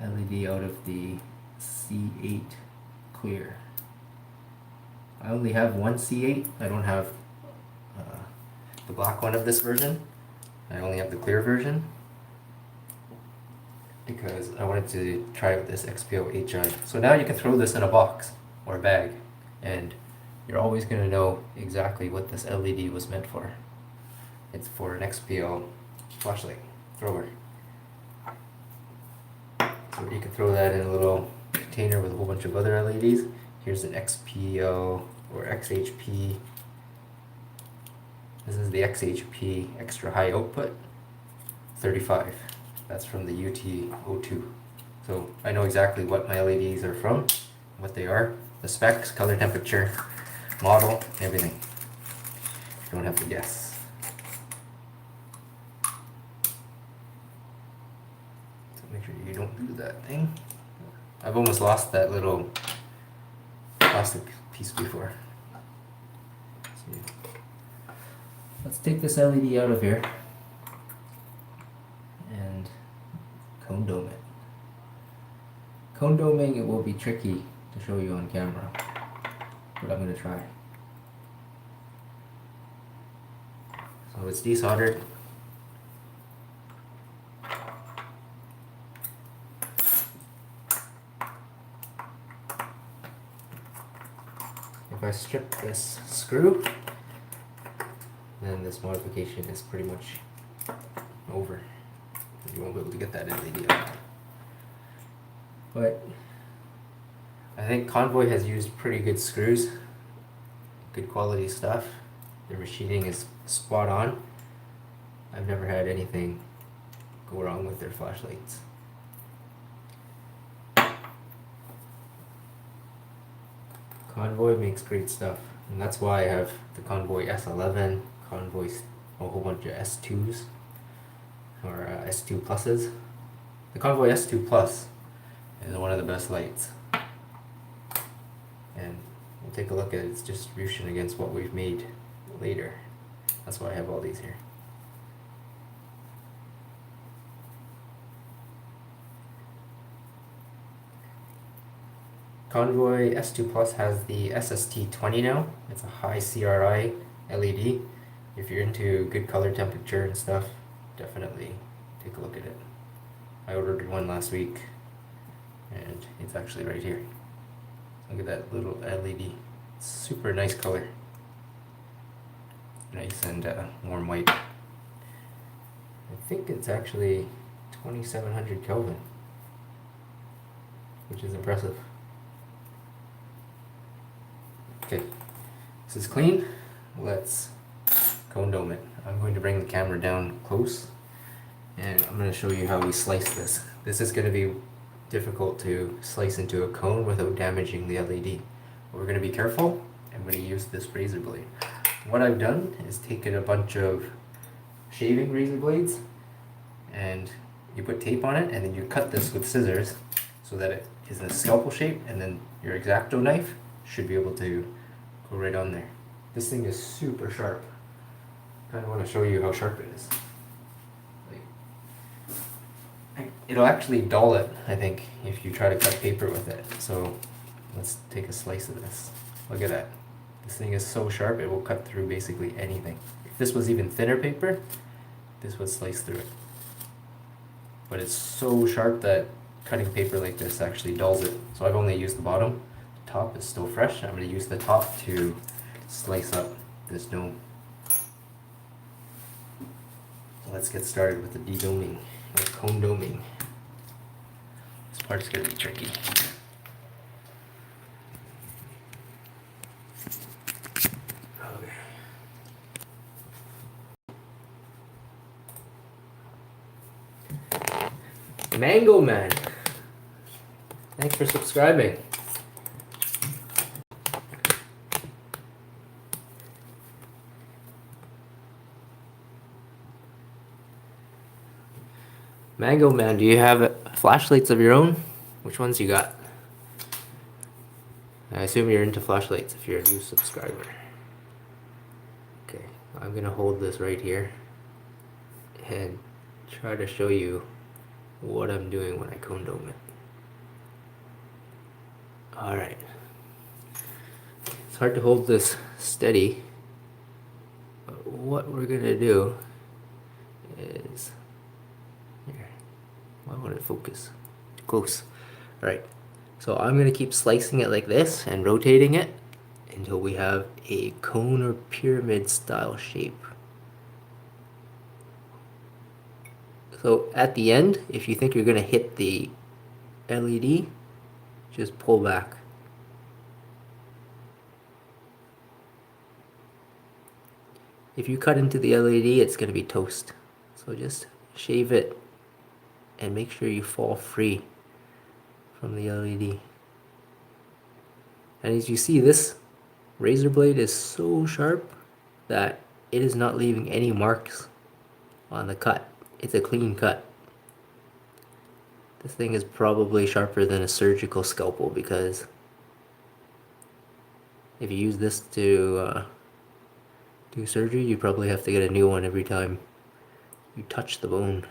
LED out of the C8 clear. I only have one C8. I don't have the black one of this version. I only have the clear version because I wanted to try out this XPL HI. So now you can throw this in a box or a bag and you're always going to know exactly what this LED was meant for. It's for an XPL flashlight thrower. So you can throw that in a little container with a whole bunch of other LEDs. Here's an XPL or XHP. This is the XHP extra high output 35. That's from the UT02. So I know exactly what my LEDs are from, what they are, the specs, color, temperature, model, everything. You don't have to guess. So make sure you don't do that thing. I've almost lost that little plastic piece before. So let's take this LED out of here and cone dome it. Cone doming, it will be tricky to show you on camera, but I'm going to try. So it's desoldered. If I strip this screw, then this modification is pretty much over. You won't be able to get that LED out. But I think Convoy has used pretty good screws, good quality stuff. Their machining is spot on. I've never had anything go wrong with their flashlights. Convoy makes great stuff, and that's why I have the Convoy S11, Convoy, a whole bunch of S2s, or S2 Pluses. The Convoy S2 Plus is one of the best lights. And we'll take a look at its distribution against what we've made later. That's why I have all these here. Convoy S2 Plus has the SST20 now. It's a high CRI LED. If you're into good color temperature and stuff, definitely take a look at it. I ordered one last week and it's actually right here. Look at that little LED. Super nice color. Nice and warm white. I think it's actually 2700 Kelvin, which is impressive. Okay, this is clean. Let's cone dome it. I'm going to bring the camera down close and I'm going to show you how we slice this. This is going to be difficult to slice into a cone without damaging the LED. But we're going to be careful. I'm going to use this razor blade. What I've done is taken a bunch of shaving razor blades and you put tape on it and then you cut this with scissors so that it is in a scalpel shape, and then your X-Acto knife should be able to go right on there. This thing is super sharp. kind of want to show you how sharp it is. It'll actually dull it, I think, if you try to cut paper with it. So let's take a slice of this. Look at that. This thing is so sharp it will cut through basically anything. If this was even thinner paper, this would slice through it. But it's so sharp that cutting paper like this actually dulls it. So I've only used the bottom. The top is still fresh. I'm going to use the top to slice up this dome. So let's get started with the dedoming, or cone doming. This part's going to be tricky. Mango Man, thanks for subscribing. Mango Man, do you have flashlights of your own? Which ones you got? I assume you're into flashlights if you're a new subscriber. Okay, I'm gonna hold this right here and try to show you what I'm doing when I cone dome it. Alright. It's hard to hold this steady, but what we're gonna do is... Here. Why won't it focus? Too close. Alright. So I'm gonna keep slicing it like this and rotating it until we have a cone or pyramid style shape. So at the end, if you think you're going to hit the LED, just pull back. If you cut into the LED, it's going to be toast. So just shave it and make sure you fall free from the LED. And as you see, this razor blade is so sharp that it is not leaving any marks on the cut. It's a clean cut. This thing is probably sharper than a surgical scalpel, because if you use this to do surgery, you probably have to get a new one every time you touch the bone.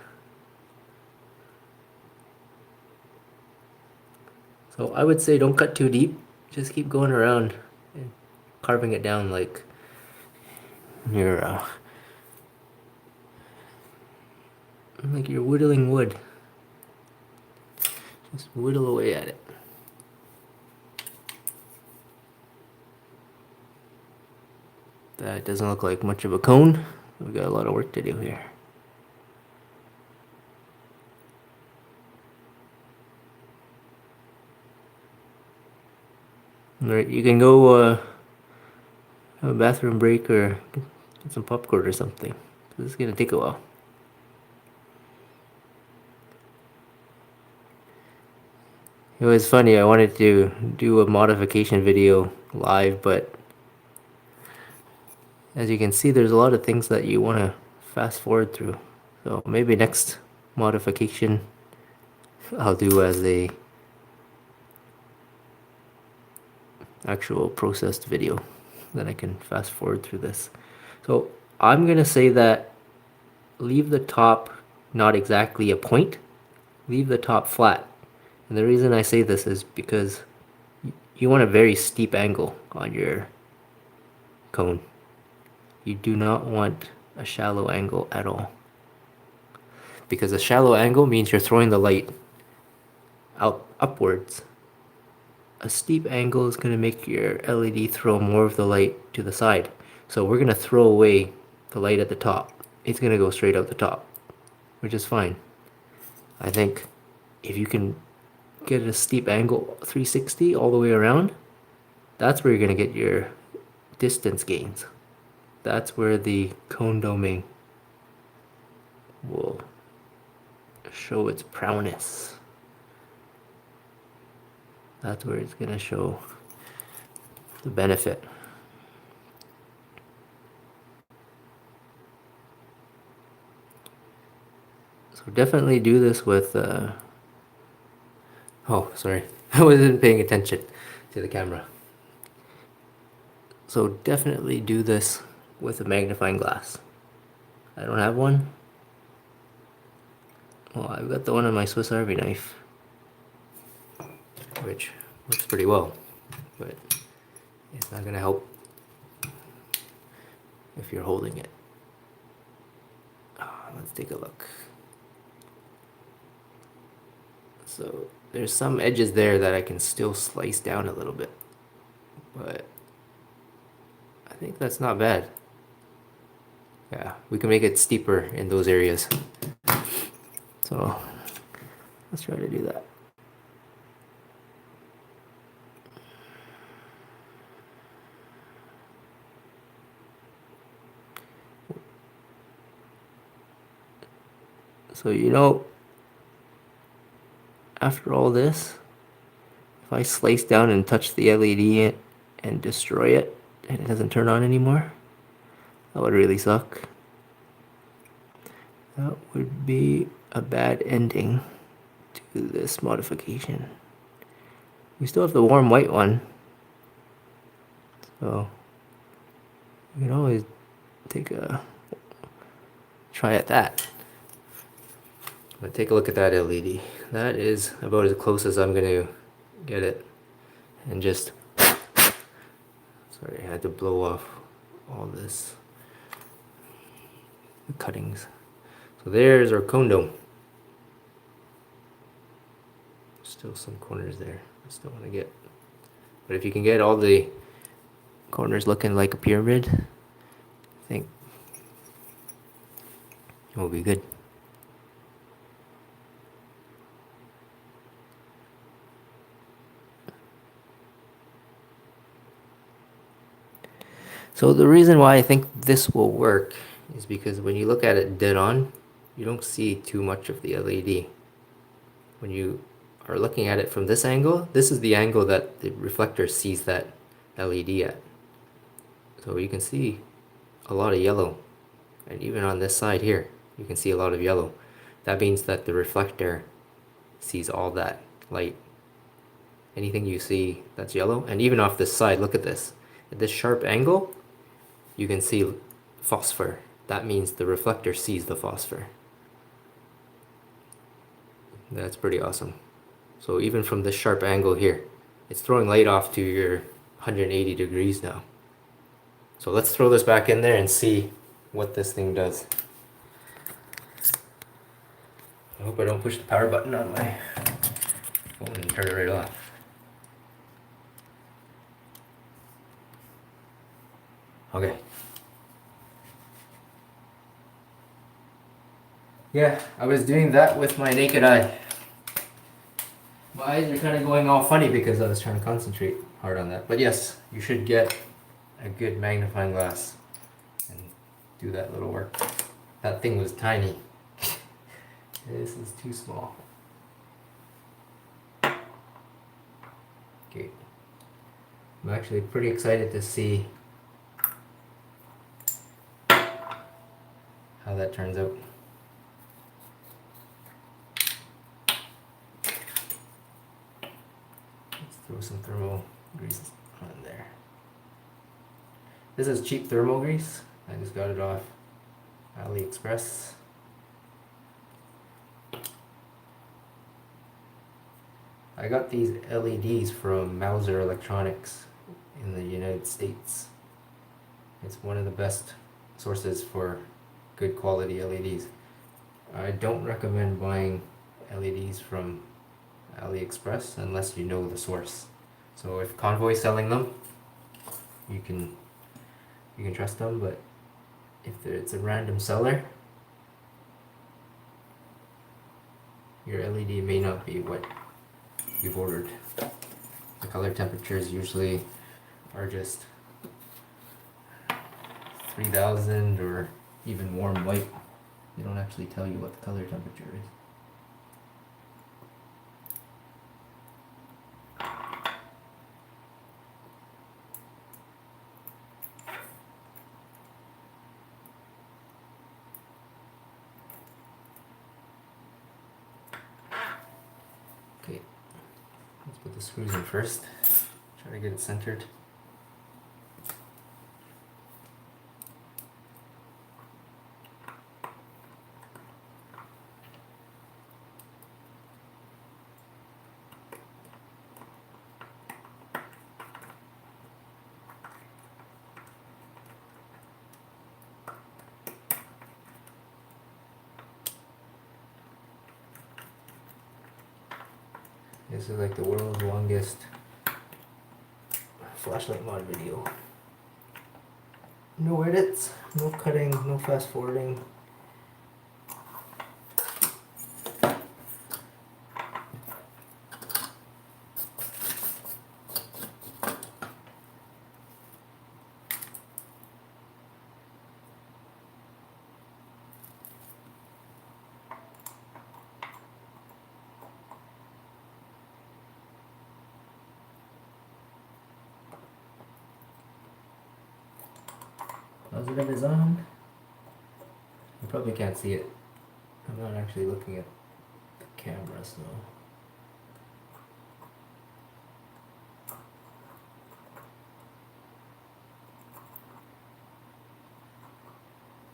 So I would say don't cut too deep. Just keep going around and carving it down like you're whittling wood. Just whittle away at it. That doesn't look like much of a cone. We've got a lot of work to do here. Alright, you can go have a bathroom break or get some popcorn or something. This is gonna take a while. It was funny, I wanted to do a modification video live, but as you can see, there's a lot of things that you want to fast forward through. So maybe next modification I'll do as a actual processed video, then I can fast forward through this. So I'm gonna say that leave the top not exactly a point, leave the top flat. And the reason I say this is because you want a very steep angle on your cone. You do not want a shallow angle at all, because a shallow angle means you're throwing the light out upwards. A steep angle is going to make your LED throw more of the light to the side. So we're going to throw away the light at the top. It's going to go straight out the top, which is fine. I think if you can get a steep angle 360 all the way around, that's where you're going to get your distance gains. That's where the cone doming will show its prowess. That's where it's going to show the benefit. So definitely do this with oh, sorry. I wasn't paying attention to the camera. So definitely do this with a magnifying glass. I don't have one. Well, I've got the one on my Swiss Army knife, which works pretty well, but it's not gonna help if you're holding it. Let's take a look. So there's some edges there that I can still slice down a little bit, but I think that's not bad. Yeah, we can make it steeper in those areas. So let's try to do that. So, you know, after all this, if I slice down and touch the LED and destroy it and it doesn't turn on anymore, that would really suck. That would be a bad ending to this modification. We still have the warm white one, so you can always take a try at that. But take a look at that LED. That is about as close as I'm gonna get it. And just, sorry, I had to blow off all this, the cuttings. So there's our cone dome. Still some corners there. I still want to get, but if you can get all the corners looking like a pyramid, I think it will be good. So the reason why I think this will work is because when you look at it dead on, you don't see too much of the LED. When you are looking at it from this angle, this is the angle that the reflector sees that LED at. So you can see a lot of yellow, and even on this side here, you can see a lot of yellow. That means that the reflector sees all that light. Anything you see that's yellow, and even off this side, look at this. At this sharp angle, you can see phosphor. That means the reflector sees the phosphor. That's pretty awesome. So even from this sharp angle here, it's throwing light off to your 180 degrees now. So let's throw this back in there and see what this thing does. I hope I don't push the power button on my phone and turn it right off. Okay. Yeah, I was doing that with my naked eye. My eyes are kind of going all funny because I was trying to concentrate hard on that. But yes, you should get a good magnifying glass and do that little work. That thing was tiny. This is too small. Okay. I'm actually pretty excited to see how that turns out. Let's throw some thermal grease on there. This is cheap thermal grease. I just got it off AliExpress. I got these LEDs from Mauser Electronics in the United States. It's one of the best sources for good quality LEDs. I don't recommend buying LEDs from AliExpress unless you know the source. So if Convoy's selling them, you can trust them, but if it's a random seller, your LED may not be what you've ordered. The color temperatures usually are just 3000 or even warm white. They don't actually tell you what the color temperature is. Okay, let's put the screws in first. Try to get it centered. This is like the world's longest flashlight mod video. No edits, no cutting, no fast forwarding. Positive is on. You probably can't see it. I'm not actually looking at the camera, so.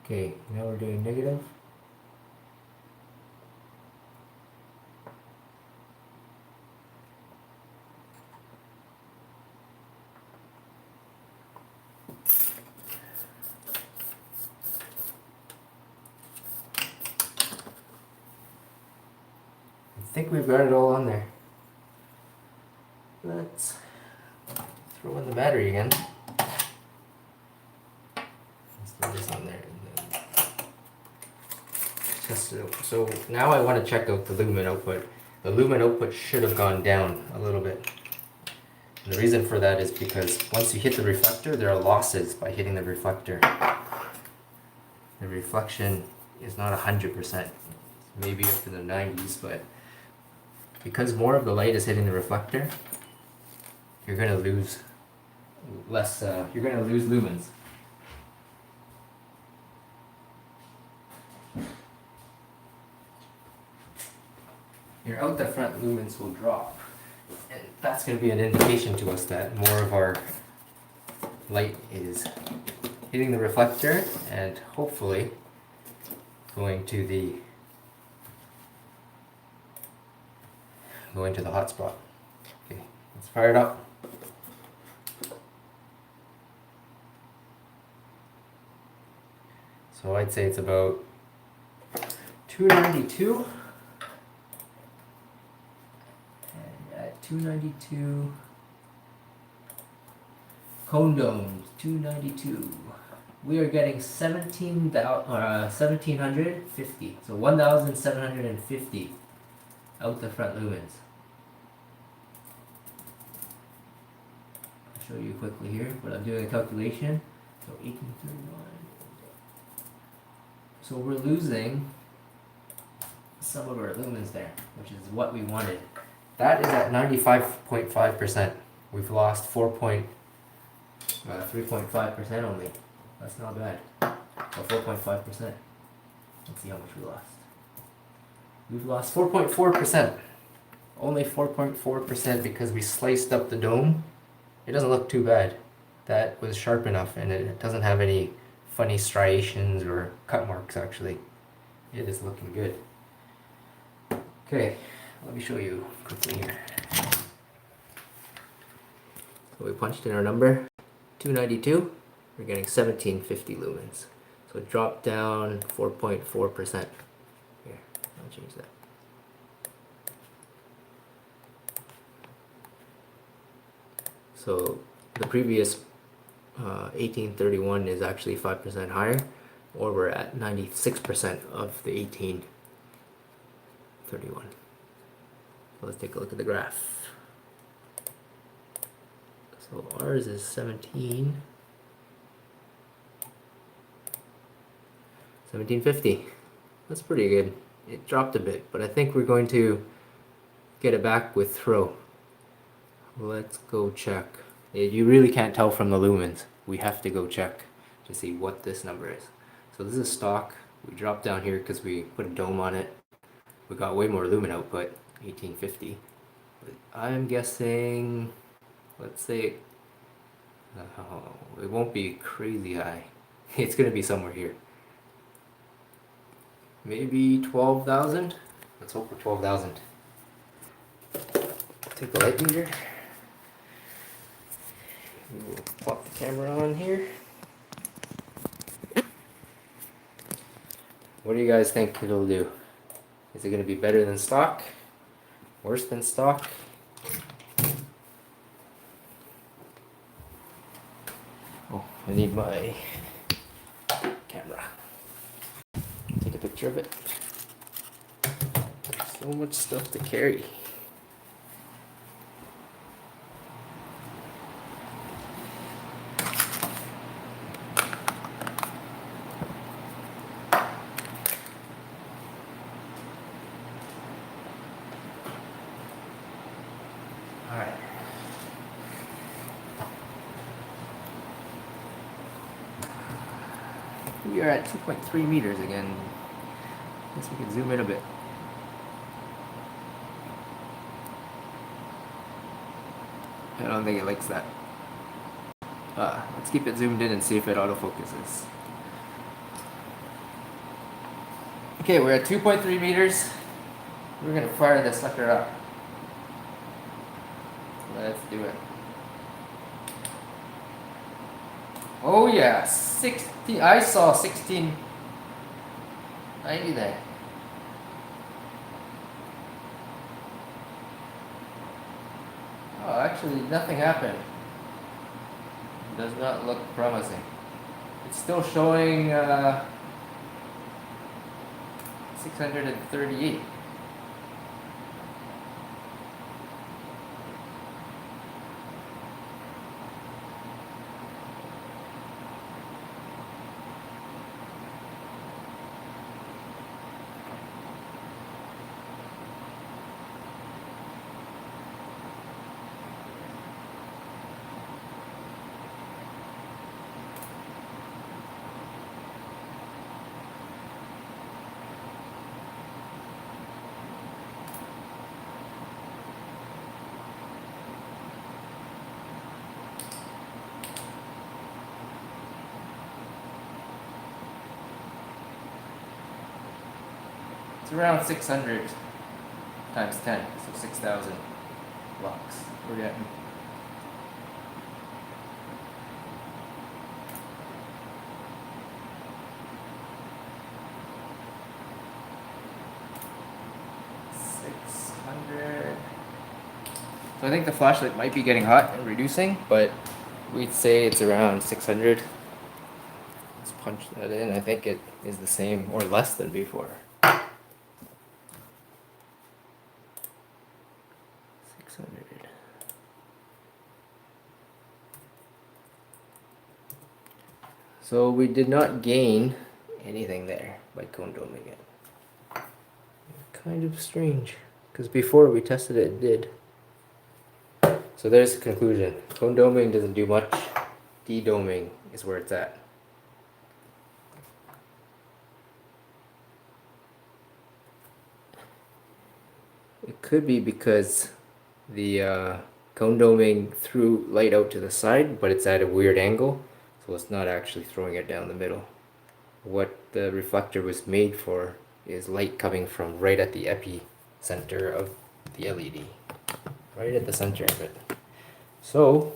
Okay, now we're doing negative. I think we've got it all on there. Let's throw in the battery again. Let's throw this on there and then test it out. So now I want to check out the lumen output. The lumen output should have gone down a little bit. And the reason for that is because once you hit the reflector, there are losses by hitting the reflector. The reflection is not 100%, maybe up in the 90s, but because more of the light is hitting the reflector, you're going to lose less, you're going to lose lumens. Your out the front lumens will drop, and that's going to be an indication to us that more of our light is hitting the reflector and hopefully going to the hotspot. Okay, let's fire it up. So I'd say it's about 292. And at 292, cone domes, 292. We are getting 1750. So 1,750 out the front lumens. I'll show you quickly here, but I'm doing a calculation. So 1831. So we're losing some of our lumens there, which is what we wanted. That is at 95.5%. We've lost 3.5% only. That's not bad. Or 4.5%. Let's see how much we lost. We've lost 4.4%. Only 4.4% because we sliced up the dome. It doesn't look too bad. That was sharp enough, and it doesn't have any funny striations or cut marks actually. It is looking good. Okay, let me show you quickly here. So we punched in our number, 292. We're getting 1750 lumens. So it dropped down 4.4%. Here, I'll change that. So the previous 1831 is actually 5% higher, or we're at 96% of the 1831. So let's take a look at the graph. So ours is 1750. That's pretty good. It dropped a bit, but I think we're going to get it back with throw. Let's go check. You really can't tell from the lumens. We have to go check to see what this number is. So this is stock. We dropped down here because we put a dome on it. We got way more lumen output, 1850. But I'm guessing, let's say, it won't be crazy high. It's going to be somewhere here. Maybe 12,000? Let's hope for 12,000. Take the light meter. We'll pop the camera on here. What do you guys think it'll do? Is it going to be better than stock? Worse than stock? Oh, I need my camera. Take a picture of it. There's so much stuff to carry. Alright. We are at 2.3 meters again. Guess we can zoom in a bit. I don't think it likes that. Let's keep it zoomed in and see if it autofocuses. Okay, we're at 2.3 meters. We're gonna fire this sucker up. Let's do it. Oh yeah, 16. I saw 1690 there. Oh, actually, nothing happened. Does not look promising. It's still showing 638. It's around 600 times 10, so 6,000 lux. We're getting. So I think the flashlight might be getting hot and reducing, but we'd say it's around 600. Let's punch that in. I think it is the same or less than before. 600. So we did not gain anything there by cone doming it. Kind of strange, because before we tested it, it did. So there's the conclusion. Cone doming doesn't do much. De-doming is where it's at. It could be because the cone doming threw light out to the side, but it's at a weird angle, so it's not actually throwing it down the middle. What the reflector was made for is light coming from right at the epicenter of the LED. Right at the center of it. So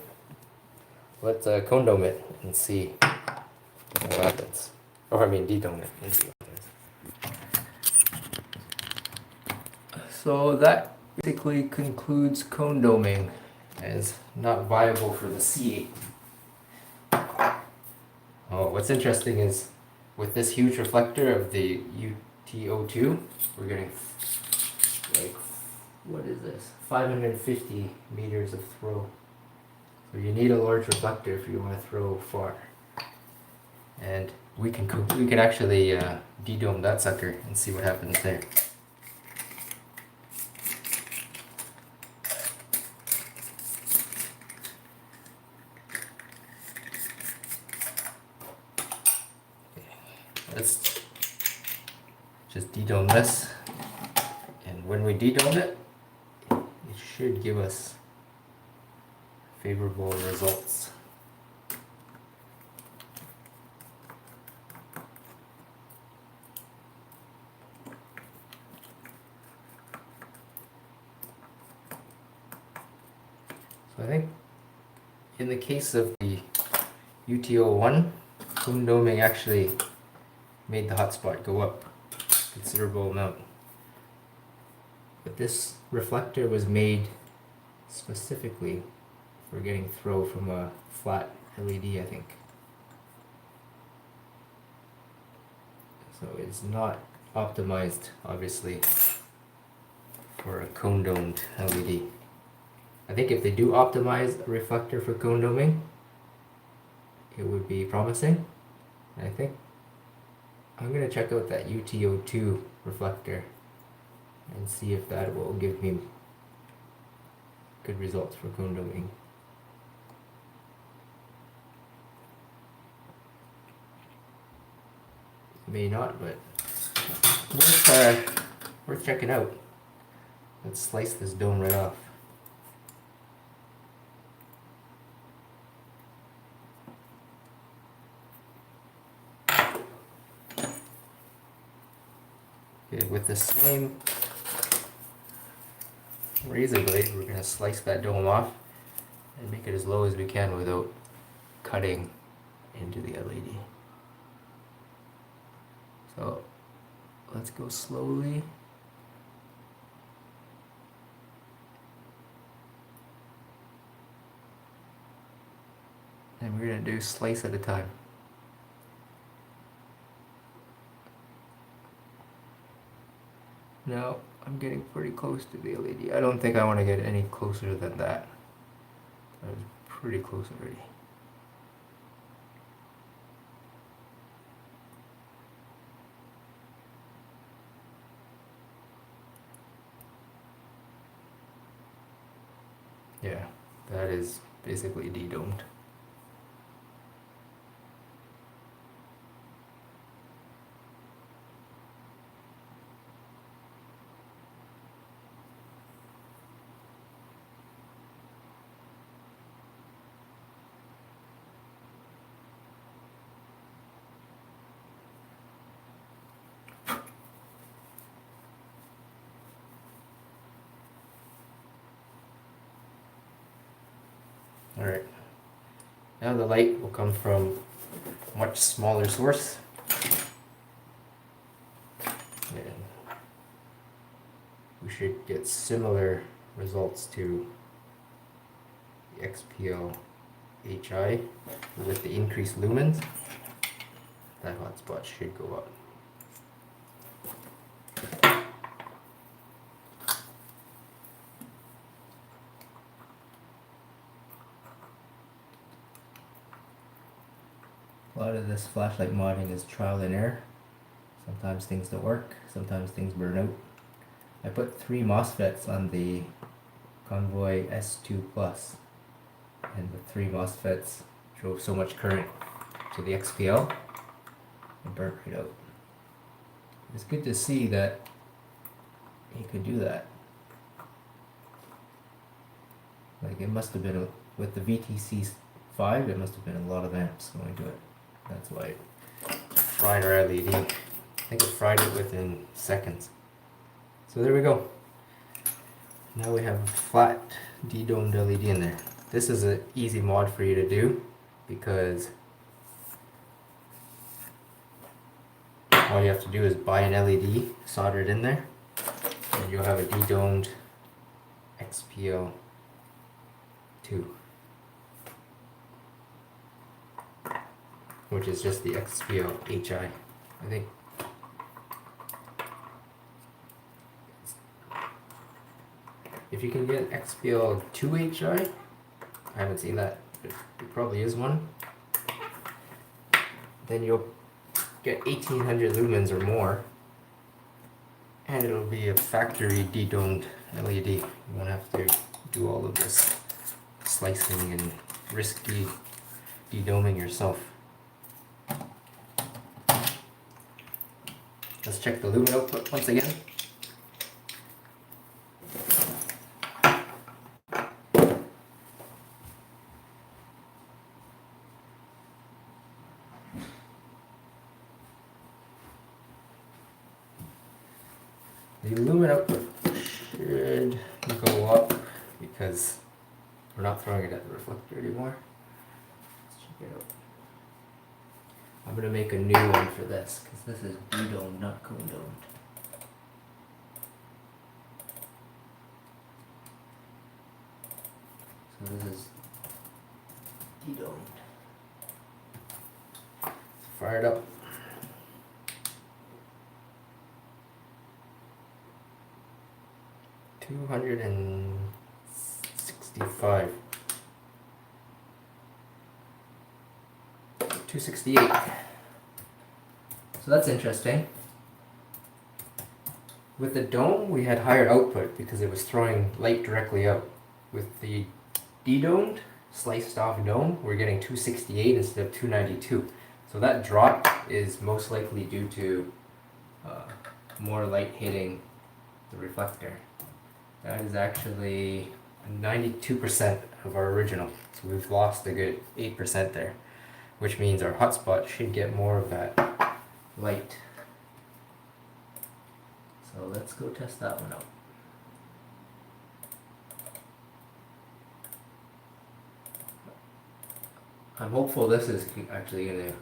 let's cone dome it and see what happens. Or I mean de-dome it and see what happens. So that basically concludes cone doming as not viable for the C8. Oh, what's interesting is with this huge reflector of the UTO2, we're getting like, what is this? 550 meters of throw. So you need a large reflector if you want to throw far. And we can actually de-dome that sucker and see what happens there. Let's just de-dome this, and when we de-dome it, it should give us favorable results. So I think in the case of the UTO1, cone doming actually made the hotspot go up a considerable amount. But this reflector was made specifically for getting throw from a flat LED, I think. So it's not optimized, obviously, for a cone domed LED. I think if they do optimize a reflector for cone doming, it would be promising. I think I'm gonna check out that UTO2 reflector and see if that will give me good results for cone doming. May not, but worth checking out. Let's slice this dome right off. Okay, with the same razor blade, we're going to slice that dome off and make it as low as we can without cutting into the LED. So let's go slowly. And we're going to do slice at a time. Now I'm getting pretty close to the LED. I don't think I want to get any closer than that. I was pretty close already. Yeah, that is basically dedomed. Alright, now the light will come from a much smaller source. And we should get similar results to the XPL HI with the increased lumens. That hotspot should go up. A lot of this flashlight modding is trial and error. Sometimes things don't work, sometimes things burn out. I put 3 MOSFETs on the Convoy S2 Plus, and the 3 MOSFETs drove so much current to the XPL, it burnt right out. It's good to see that you could do that. Like, it must have been, with the VTC5, it must have been a lot of amps going to it. That's why it fried our LED. I think it fried it within seconds. So there we go. Now we have a flat dedomed LED in there. This is an easy mod for you to do because all you have to do is buy an LED, solder it in there, and you'll have a dedomed XPL 2. Which is just the XPL HI, I think. If you can get XPL 2 HI, I haven't seen that, but there probably is one, then you'll get 1800 lumens or more, and it'll be a factory dedomed LED. You won't have to do all of this slicing and risky dedoming yourself. Let's check the lumen output once again. The lumen output should go up because we're not throwing it at the reflector anymore. Let's check it out. I'm going to make a new one for this because this is dedomed, not cone domed. So this is Dedomed. Fire it up. $265. 268. So that's interesting. With the dome, we had higher output because it was throwing light directly out. With the dedomed, sliced off dome, we're getting 268 instead of 292. So that drop is most likely due to more light hitting the reflector. That is actually 92% of our original. So we've lost a good 8% there, which means our hotspot should get more of that light. So let's go test that one out. I'm hopeful this is actually going to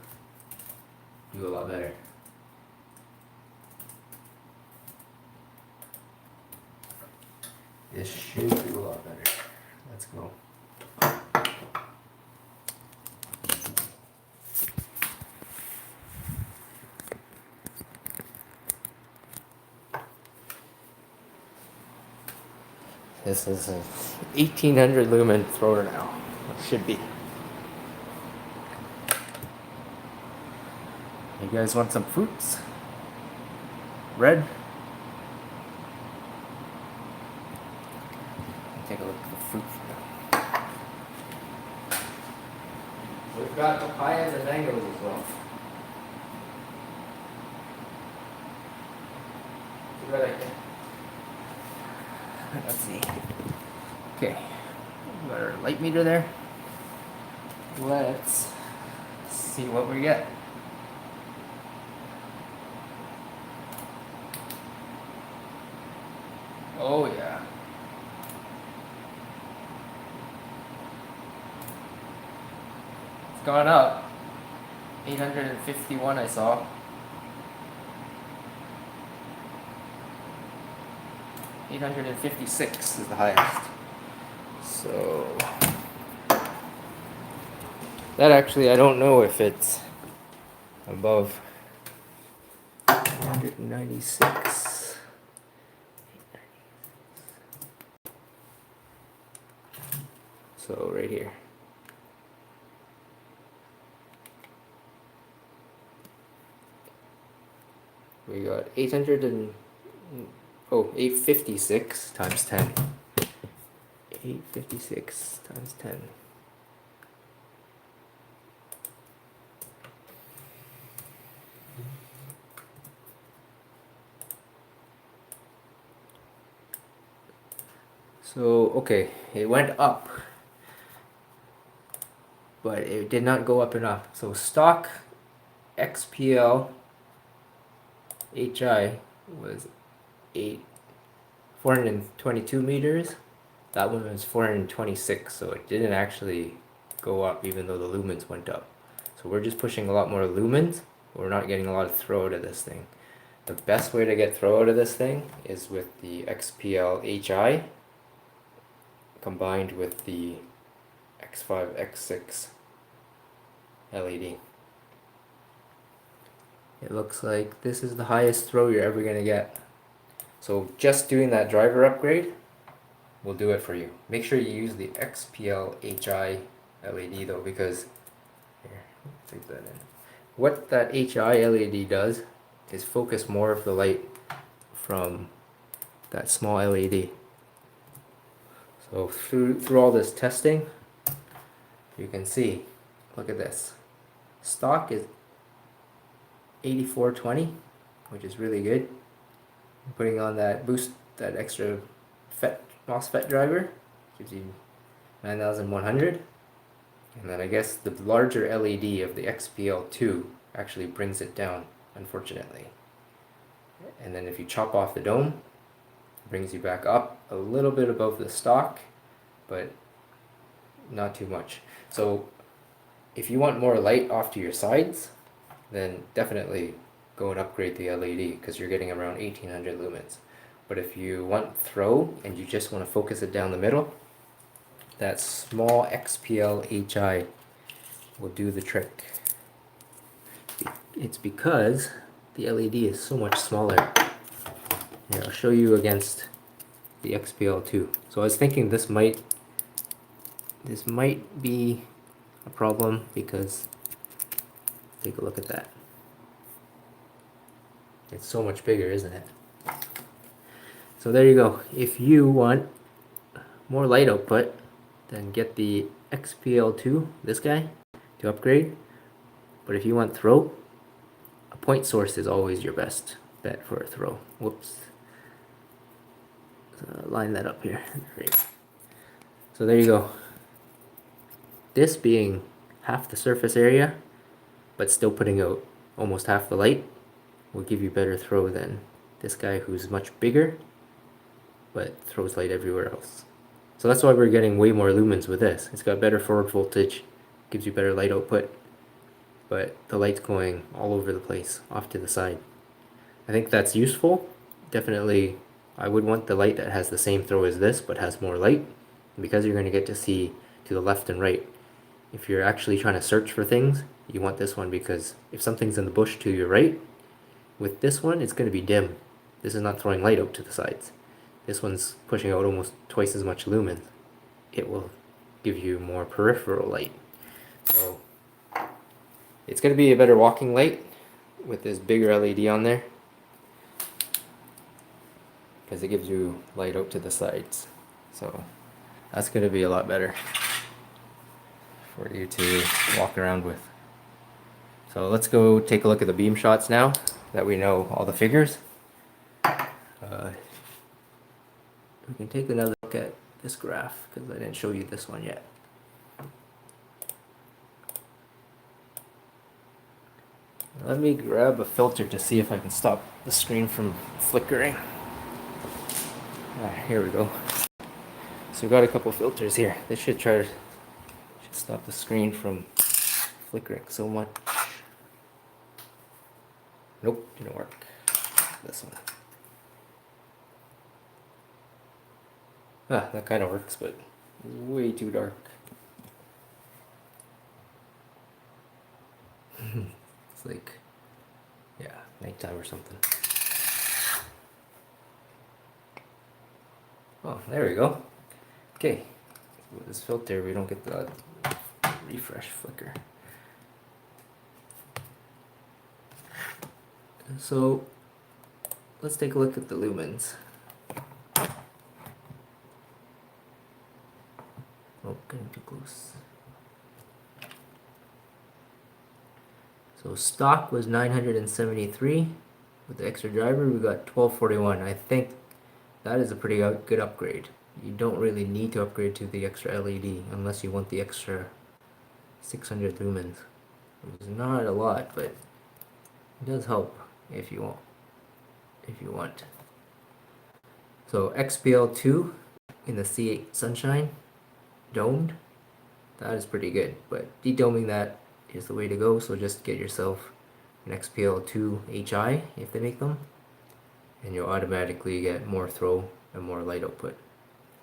do a lot better. This should do a lot better. Let's go. This is a 1800 lumen thrower now. It should be. You guys want some fruits? Red? Take a look at the fruit now. We've got papayas and mangoes as well. See what I can. Let's see. Okay, we got our light meter there. Let's see what we get. Oh yeah. It's gone up. 851 I saw. 856 is the highest. So that actually, I don't know if it's above 196. So right here. We got 856 times 10. 856 times 10. So, okay, it went up, but it did not go up enough. So stock XPL HI was 422 meters. That one was 426, so it didn't actually go up even though the lumens went up. So we're just pushing a lot more lumens. We're not getting a lot of throw out of this thing. The best way to get throw out of this thing is with the XPL HI combined with the X5, X6 LED. It looks like this is the highest throw you're ever going to get. So just doing that driver upgrade will do it for you. Make sure you use the XPL HI LED though, because here, take that in. What that HI LED does is focus more of the light from that small LED. So through all this testing, you can see, look at this. Stock is 8420, which is really good. Putting on that boost, that extra MOSFET driver, gives you 9100. And then I guess the larger LED of the XPL2 actually brings it down, unfortunately. And then if you chop off the dome, it brings you back up a little bit above the stock, but not too much. So if you want more light off to your sides, then definitely go and upgrade the LED because you're getting around 1800 lumens. But if you want throw and you just want to focus it down the middle, that small XPL HI will do the trick. It's because the LED is so much smaller. Here, I'll show you against the XPL2. So I was thinking this might be a problem because take a look at that. It's so much bigger, isn't it? So there you go. If you want more light output, then get the XPL2, this guy, to upgrade. But if you want throw, a point source is always your best bet for a throw. Whoops. Line that up here. Great. So there you go. This being half the surface area, but still putting out almost half the light, will give you better throw than this guy who's much bigger, but throws light everywhere else. So that's why we're getting way more lumens with this. It's got better forward voltage, gives you better light output, but the light's going all over the place, off to the side. I think that's useful. Definitely, I would want the light that has the same throw as this, but has more light, because you're going to get to see to the left and right. If you're actually trying to search for things, you want this one, because if something's in the bush to your right, with this one, it's going to be dim. This is not throwing light out to the sides. This one's pushing out almost twice as much lumen. It will give you more peripheral light. So it's going to be a better walking light with this bigger LED on there, because it gives you light out to the sides. So that's going to be a lot better for you to walk around with. So let's go take a look at the beam shots now that we know all the figures. We can take another look at this graph because I didn't show you this one yet. Let me grab a filter to see if I can stop the screen from flickering. Here we go. So we've got a couple filters here. This should stop the screen from flickering so much. Nope, didn't work. This one. That kind of works, but way too dark. It's like, yeah, nighttime or something. Oh, there we go. Okay, with this filter we don't get the refresh flicker. So let's take a look at the lumens. Oh, getting too close. So stock was 973. With the extra driver, we got 1241. I think that is a pretty good upgrade. You don't really need to upgrade to the extra LED unless you want the extra 600 lumens. It's not a lot, but it does help if you want. So XPL2 in the C8 Sunshine, domed, that is pretty good, but dedoming that is the way to go. So just get yourself an XPL2 HI if they make them, and you'll automatically get more throw and more light output.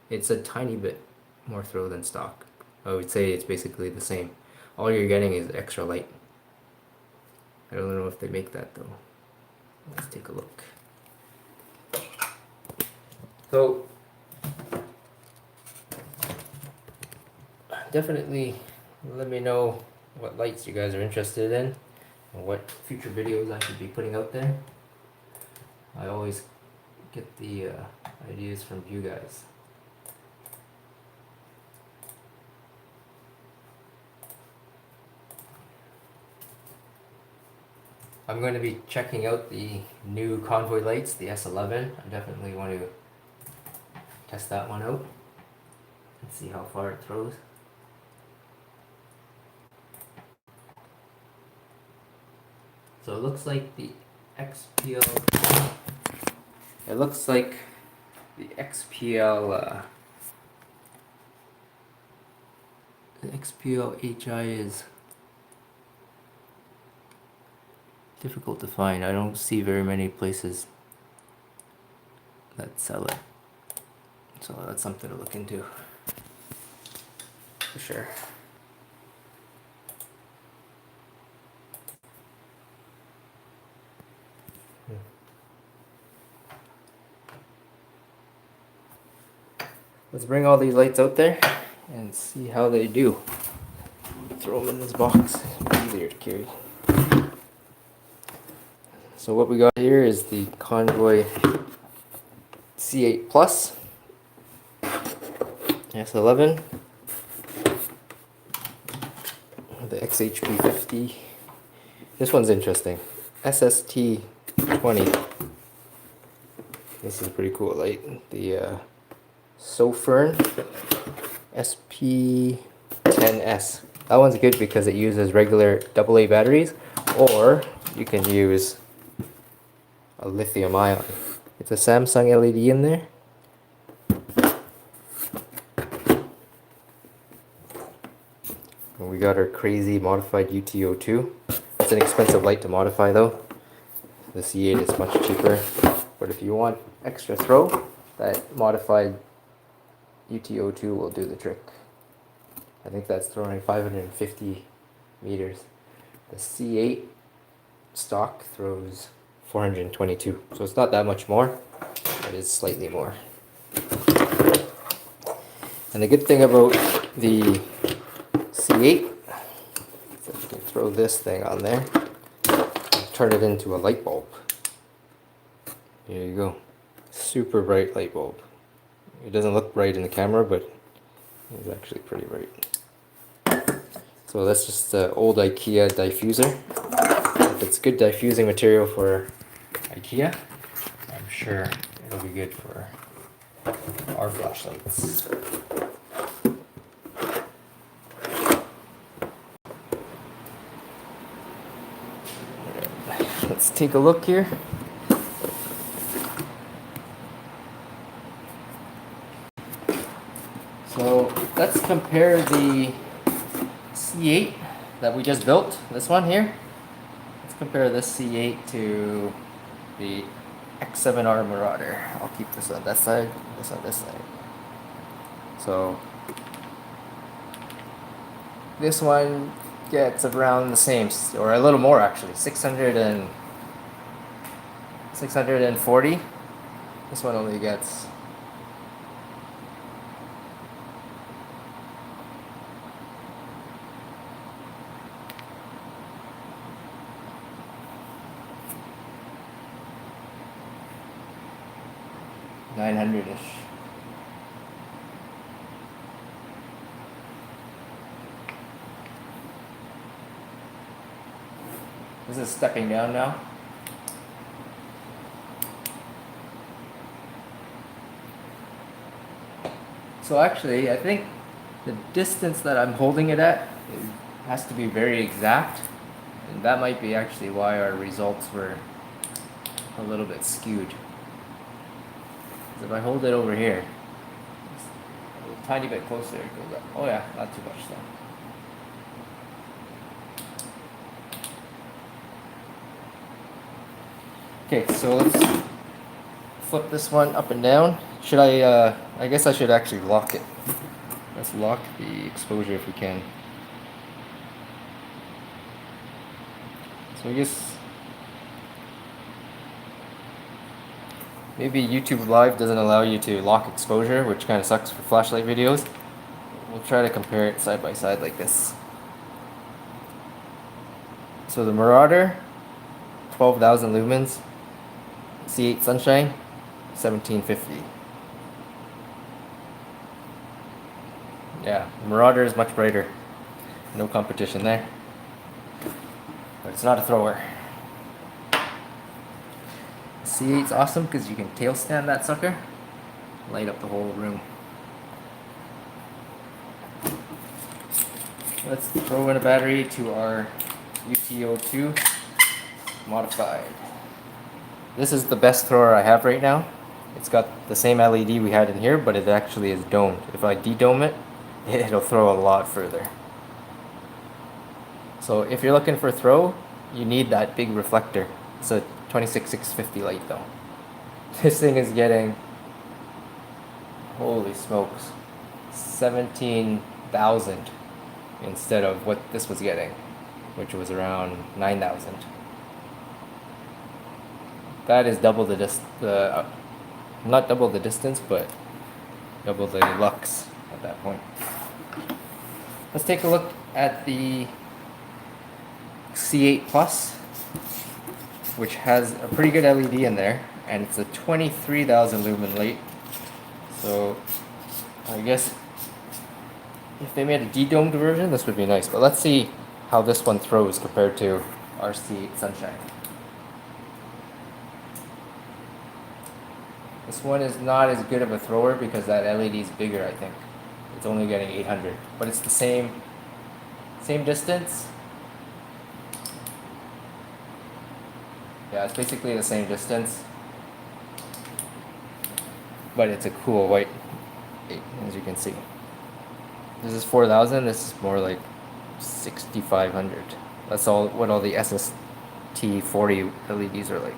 It's a tiny bit more throw than stock. I would say it's basically the same. All you're getting is extra light. I don't know if they make that though. Let's take a look. So definitely let me know what lights you guys are interested in and what future videos I should be putting out there. I always get the ideas from you guys. I'm going to be checking out the new convoy lights, the S11. I definitely want to test that one out and see how far it throws. So it looks like the XPL. It looks like the XPL HI is difficult to find. I don't see very many places that sell it. So that's something to look into. for sure. Let's bring all these lights out there and see how they do. Throw them in this box, it's easier to carry. So what we got here is the Convoy C8 Plus S11, the XHP50. This one's interesting. SST20. This is a pretty cool light. The Sofern SP10S. That one's good because it uses regular AA batteries, or you can use a lithium ion. It's a Samsung LED in there. And we got our crazy modified UT02. It's an expensive light to modify though. The C8 is much cheaper. But if you want extra throw, that modified UT02 will do the trick. I think that's throwing 550 meters. The C8 stock throws 422, so it's not that much more, but it's slightly more. And the good thing about the C8 is that you can throw this thing on there and turn it into a light bulb. There you go. Super bright light bulb. It doesn't look bright in the camera, but it's actually pretty bright. So that's just the old IKEA diffuser. If it's good diffusing material for IKEA, I'm sure it'll be good for our flashlights. Let's take a look here. So let's compare the C8 that we just built, this one here. Let's compare this C8 to the X7R Marauder. I'll keep this on that side, this on this side. So this one gets around the same, or a little more actually, 640. This one only gets 900-ish. This is stepping down now. So actually, I think the distance that I'm holding it at has to be very exact, and that might be actually why our results were a little bit skewed. If I hold it over here, a tiny bit closer, it goes up. Oh yeah, not too much though. Okay, so let's flip this one up and down. Should I guess I should actually lock it. Let's lock the exposure if we can. So I guess maybe YouTube Live doesn't allow you to lock exposure, which kind of sucks for flashlight videos. We'll try to compare it side by side like this. So the Marauder, 12,000 lumens. C8 Sunshine, 1750. Yeah, Marauder is much brighter. No competition there. But it's not a thrower. C8's awesome because you can tail stand that sucker, light up the whole room. Let's throw in a battery to our UT02 modified. This is the best thrower I have right now. It's got the same LED we had in here, but it actually is domed. If I dedome it, it'll throw a lot further. So if you're looking for throw, you need that big reflector. It's a 26650 light though. This thing is getting, holy smokes, 17 1,000 instead of what this was getting, which was around 9,000. That is double the not double the distance, but double the lux at that point. Let's take a look at the C8 Plus, which has a pretty good LED in there, and it's a 23,000 lumen light. So I guess if they made a dedomed version, this would be nice. But let's see how this one throws compared to our C8 Sunshine. This one is not as good of a thrower because that LED is bigger, I think. It's only getting 800, but it's the same distance. Yeah, it's basically the same distance, but it's a cool white 8, as you can see. This is 4,000. This is more like 6,500. That's all what all the SST40 LEDs are like.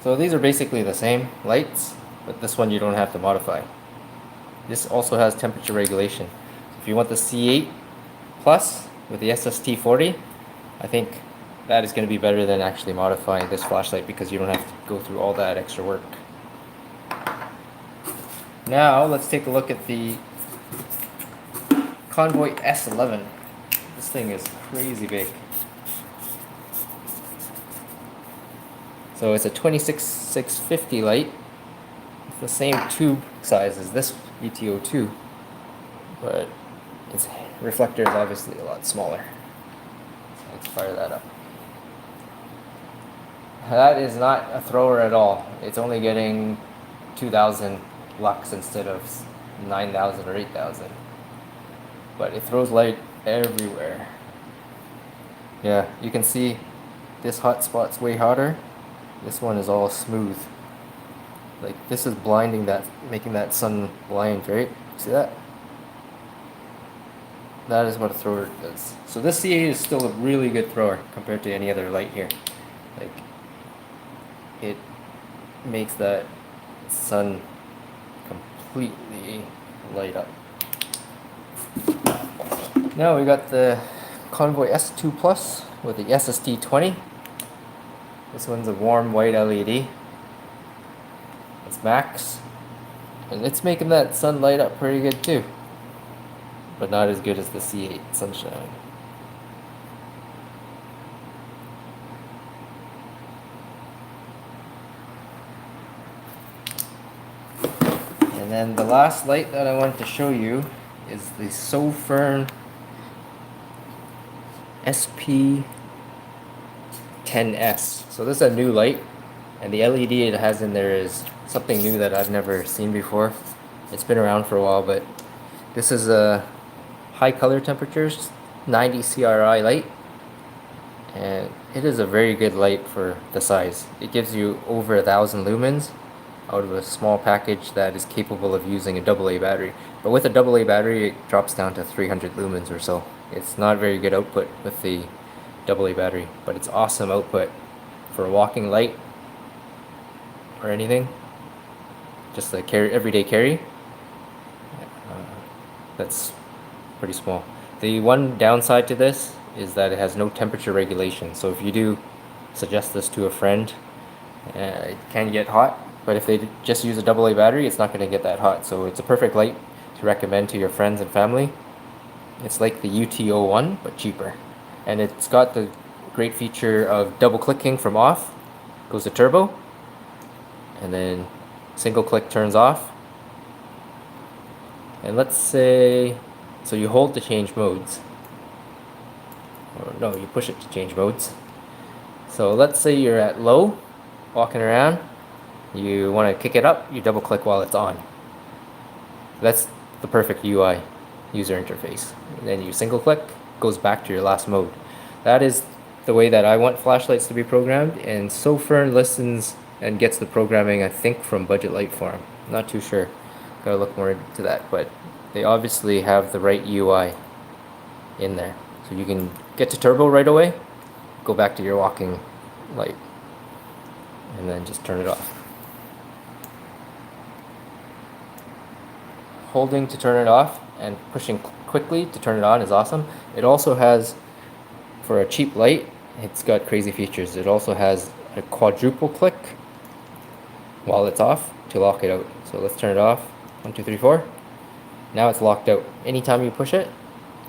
So these are basically the same lights, but this one you don't have to modify. This also has temperature regulation. If you want the C8 Plus with the SST40, I think that is going to be better than actually modifying this flashlight because you don't have to go through all that extra work. Now let's take a look at the Convoy S11. This thing is crazy big. So it's a 26-650 light. It's the same tube size as this VTO2, but its reflector is obviously a lot smaller. So let's fire that up. That is not a thrower at all. It's only getting 2,000 lux instead of 9,000 or 8,000. But it throws light everywhere. Yeah, you can see this hot spot's way hotter. This one is all smooth. Like this is blinding that, making that sun blind, right? See that? That is what a thrower does. So this C8 is still a really good thrower compared to any other light here. Like it makes that sun completely light up. Now we got the Convoy S2 Plus with the SST20. This one's a warm white LED. It's max, and it's making that sun light up pretty good too, but not as good as the C8 Sunshine. And then the last light that I wanted to show you is the Sofern SP10S. So this is a new light, and the LED it has in there is something new that I've never seen before. It's been around for a while, but this is a high color temperatures 90 CRI light, and it is a very good light for the size. It gives you over 1,000 lumens out of a small package that is capable of using a AA battery. But with a AA battery, it drops down to 300 lumens or so. It's not very good output with the AA battery, but it's awesome output for a walking light or anything, just a everyday carry. That's pretty small. The one downside to this is that it has no temperature regulation. So if you do suggest this to a friend, it can get hot, but if they just use a AA battery, it's not going to get that hot. So it's a perfect light to recommend to your friends and family. It's like the UT01 but cheaper, and it's got the great feature of double clicking from off goes to turbo, and then single click turns off. And let's say, so you hold to change modes, or no, you push it to change modes. So let's say you're at low, walking around, you want to kick it up, you double click while it's on. That's the perfect UI user interface. And then you single click, goes back to your last mode. That is the way that I want flashlights to be programmed, and Sofern listens and gets the programming, I think, from Budget Light Forum. Not too sure. Gotta look more into that, but they obviously have the right UI in there. So you can get to turbo right away, go back to your walking light, and then just turn it off. Holding to turn it off and pushing quickly to turn it on is awesome. It also has, for a cheap light, it's got crazy features. It also has a quadruple click while it's off to lock it out. So let's turn it off. 1, 2, 3, 4. Now it's locked out. Anytime you push it,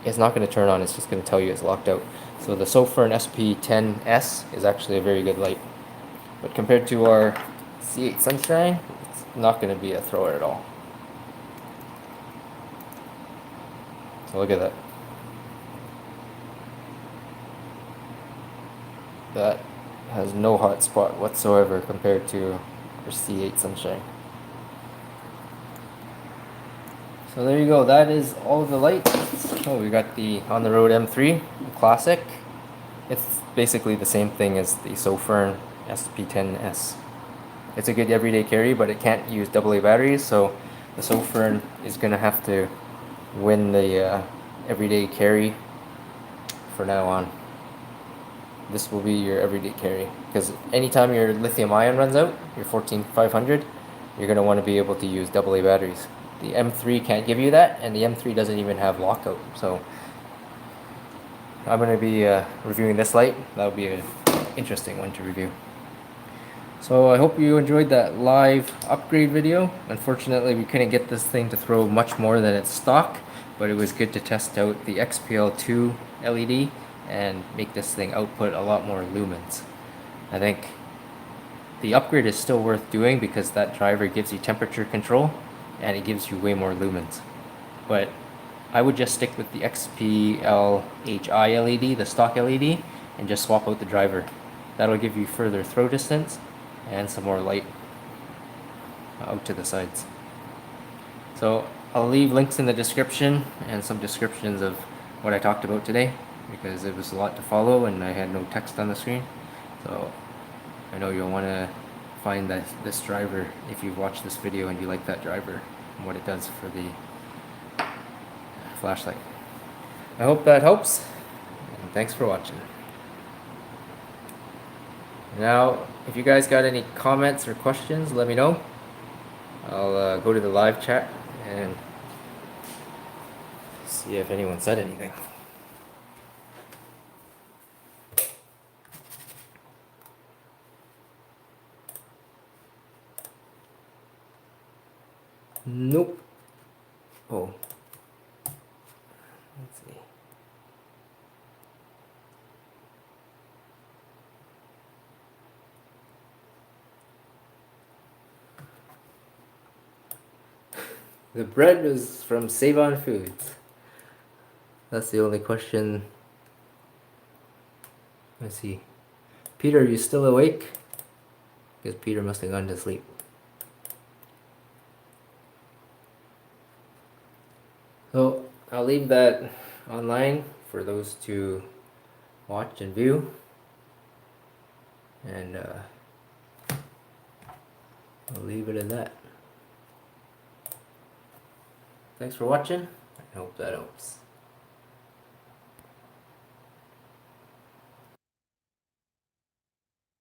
it's not going to turn on. It's just going to tell you it's locked out. So the Sofirn SP10S is actually a very good light. But compared to our C8 Sunshine, it's not going to be a thrower at all. So look at that. That has no hot spot whatsoever compared to our C8 Sunshine. So there you go, that is all of the lights. Oh, we got the On the Road M3 Classic. It's basically the same thing as the Sofirn SP10S. It's a good everyday carry, but it can't use AA batteries, so the Sofirn is going to have to win the everyday carry for now on. This will be your everyday carry, because anytime your lithium ion runs out, your 14500, you're going to want to be able to use AA batteries. The M3 can't give you that, and the M3 doesn't even have lockout. So I'm going to be reviewing this light. That'll be an interesting one to review. So I hope you enjoyed that live upgrade video. Unfortunately, we couldn't get this thing to throw much more than its stock, but it was good to test out the XPL2 LED and make this thing output a lot more lumens. I think the upgrade is still worth doing because that driver gives you temperature control and it gives you way more lumens. But I would just stick with the XPL HI LED, the stock LED, and just swap out the driver. That'll give you further throw distance and some more light out to the sides. So I'll leave links in the description and some descriptions of what I talked about today, because it was a lot to follow and I had no text on the screen. So I know you'll want to find this driver if you've watched this video and you like that driver and what it does for the flashlight. I hope that helps, and thanks for watching. Now, if you guys got any comments or questions, let me know. I'll go to the live chat and see if anyone said anything. Nope. Oh. Let's see. The bread was from Save On Foods. That's the only question. Let's see. Peter, are you still awake? Because Peter must have gone to sleep. So I'll leave that online for those to watch and view. And I'll leave it at that. Thanks for watching. I hope that helps.